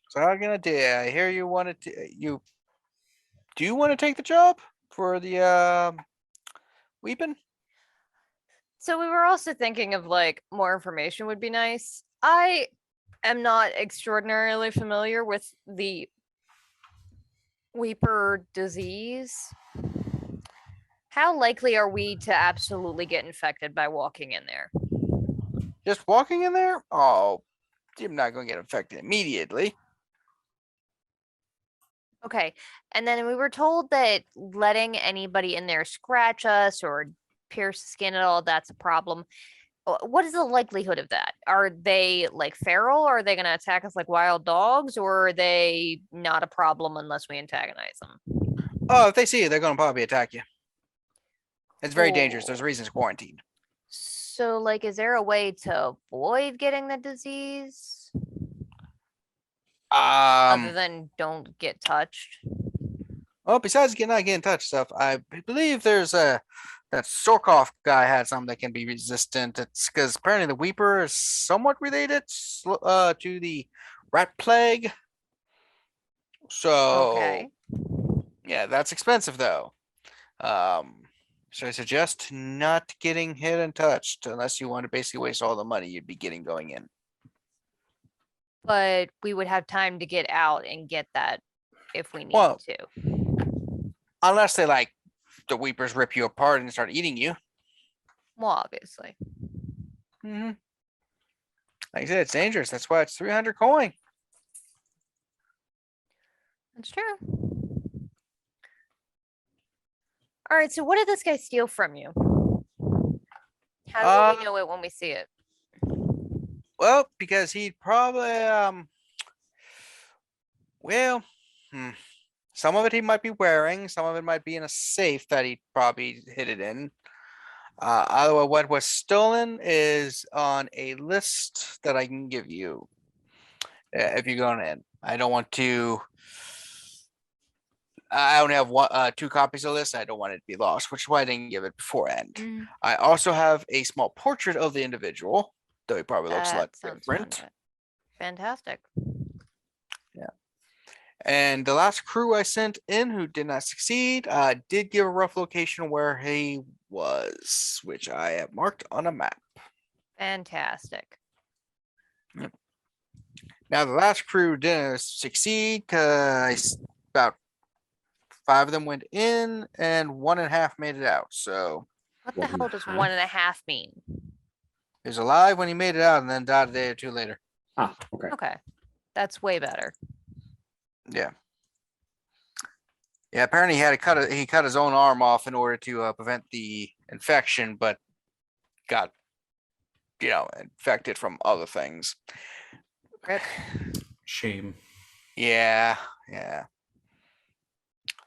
So how are you gonna do? I hear you wanted to. Do you want to take the job for the weeping? So we were also thinking of like more information would be nice. I am not extraordinarily familiar with the Weeper disease. How likely are we to absolutely get infected by walking in there? Just walking in there? Oh, you're not gonna get infected immediately. Okay. And then we were told that letting anybody in there scratch us or pierce the skin at all, that's a problem. What is the likelihood of that? Are they like feral? Or are they going to attack us like wild dogs? Or are they not a problem unless we antagonize them? Oh, if they see you, they're gonna probably attack you. It's very dangerous. There's Oh. reasons quarantined. So, like, is there a way to avoid getting the disease other than don't get touched? Well, besides not getting touch stuff, I believe there's that Sorkov guy had something that can be resistant. It's because apparently the Weeper is somewhat related to the rat plague. So Okay. yeah, that's expensive though. So I suggest not getting hit and touched unless you want to basically waste all the money you'd be getting going in. But we would have time to get out and get that if we need Well, to. Unless they like the Weepers rip you apart and start eating you. Well, obviously. Mm-hmm. Like I said, it's dangerous. That's why it's 300 coin. That's true. All right, so what did this guy steal from you? How do we know it when we see it? Well, because he'd probably well, some of it he might be wearing, some of it might be in a safe that he probably hid it in. Otherwise, what was stolen is on a list that I can give you if you're going in. I don't want to. I only have two copies of this. I don't want it to be lost, which is why I didn't give it beforehand. I also have a small portrait of the individual, though he probably looks a lot different. Fantastic. Yeah. And the last crew I sent in who did not succeed did give a rough location where he was, which I have marked on a map. Fantastic. Now, the last crew didn't succeed because about 5 of them went in and 1.5 made it out. So What the hell does 1.5 mean? he was alive when he made it out and then died a day or two later. Ah, okay. Okay. That's way better. Yeah. Yeah, apparently he cut his own arm off in order to prevent the infection, but got infected from other things. Rip. Shame. Yeah.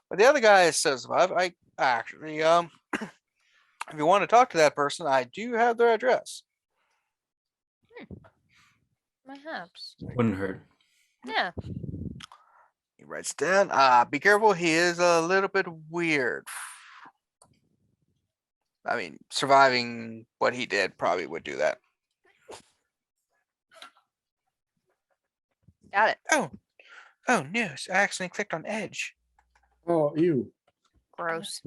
But the other guy says, I actually if you want to talk to that person, I do have their address. Perhaps. Wouldn't hurt. Yeah. He writes down, be careful, he is a little bit weird. I mean, surviving what he did probably would do that. Got it. Oh no, I accidentally clicked on Edge. Oh, ew. Gross.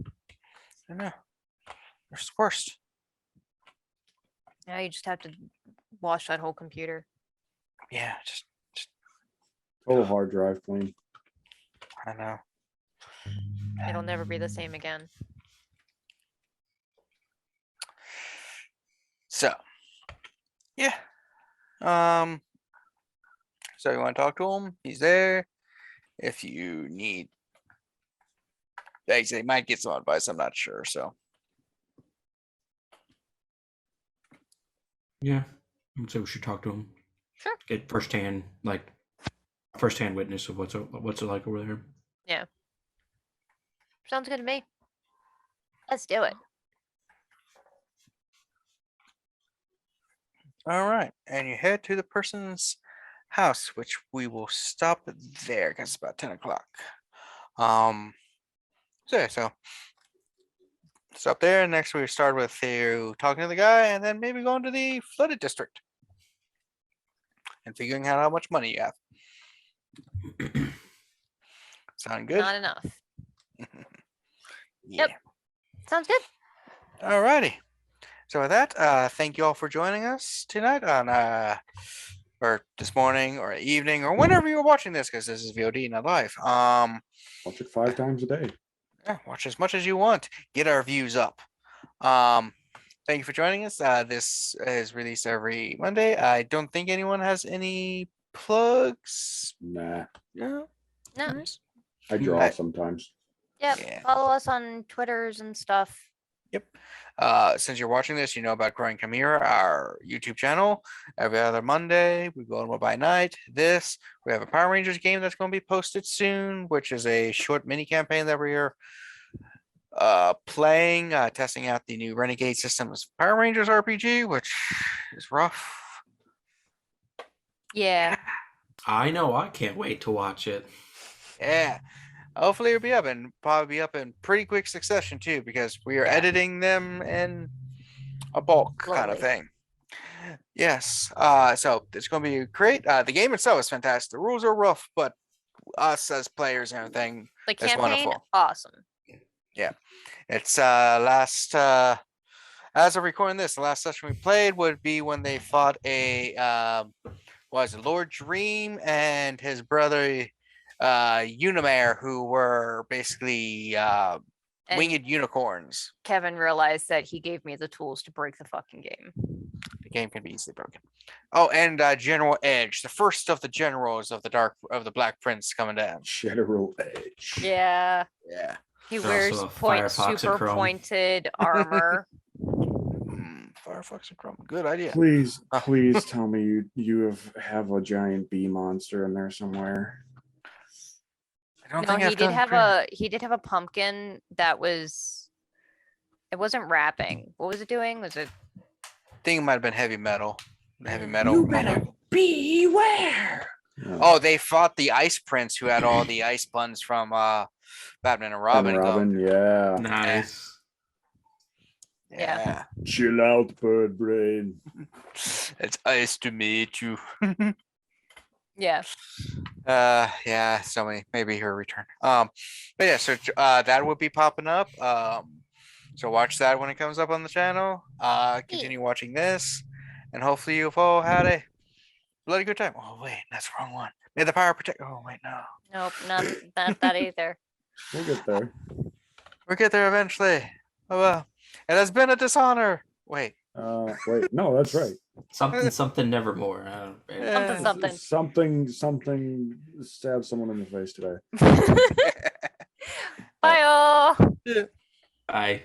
I know. It's the worst. Now you just have to wash that whole computer. Yeah, just Total hard drive clean. I know. It'll never be the same again. So yeah. So you want to talk to him? He's there. If you need, they might get some advice. I'm not sure. So Yeah, I'd say we should talk to him. Sure. Get firsthand witness of what's it like over there. Yeah. Sounds good to me. Let's do it. all right, and you head to the person's house, which we will stop there because it's about 10 o'clock. So stop there. Next, we start with you talking to the guy, and then maybe going to the flooded district and figuring out how much money you have. Sound good? Not enough. Yeah. Yep. Sounds good. All righty. So with that, thank you all for joining us tonight on or this morning or evening or whenever you're watching this, because this is VOD, not live. Watch it 5 times a day. Yeah, watch as much as you want. Get our views up. Thank you for joining us. This is released every Monday. I don't think anyone has any plugs. Nah. No. No. Nice. I draw Right. sometimes. Yep. Yeah. Follow us on Twitters and stuff. Yep. Since you're watching this, you know about Growing Chimera, our YouTube channel. Every other Monday, we go by night. We have a Power Rangers game that's going to be posted soon, which is a short mini campaign that we're playing, testing out the new Renegade Systems Power Rangers RPG, which is rough. Yeah. I know. I can't wait to watch it. Yeah. Hopefully it'll be up and probably be up in pretty quick succession too, because we are Yeah. editing them in a bulk kind of Slowly. thing. Yes. So it's going to be great. The game itself is fantastic. The rules are rough, but us as players and everything, The it's campaign, wonderful. awesome. It's as of recording this, the last session we played would be when they fought a was it Lord Dream and his brother Unimare, who were basically And winged unicorns. Kevin realized that he gave me the tools to break the fucking game. The game can be easily broken. Oh, and General Edge, the first of the generals of the Black Prince coming down. General Edge. Yeah. Yeah. He There's wears also a Firefox super Chrome. pointed armor. Firefox and Chrome. Good idea. Please, please tell me you have a giant bee monster in there somewhere. I don't No, think he I've did done have great. he did have a pumpkin that was, it wasn't wrapping. What was it doing? Was it I think it might have been heavy metal. Heavy Mm. metal. You better beware. Oh, they fought the Ice Prince, who had all the ice buns from Batman and Robin. And Robin, yeah. Nice. Yeah. Chill out, bird brain. It's nice to meet you. yeah. Yeah, so many, maybe her return. But yeah, so that will be popping up. So watch that when it comes up on the channel. Continue watching this, and hopefully you've all had a bloody good time. Oh wait, that's the wrong one. May the power protect. Oh wait, no. Nope, not that either. We'll get there. We'll get there eventually. Oh well. It has been a dishonor. Wait. Wait, no, that's right. Something nevermore. Something stabbed someone in the face today. Bye all. Bye.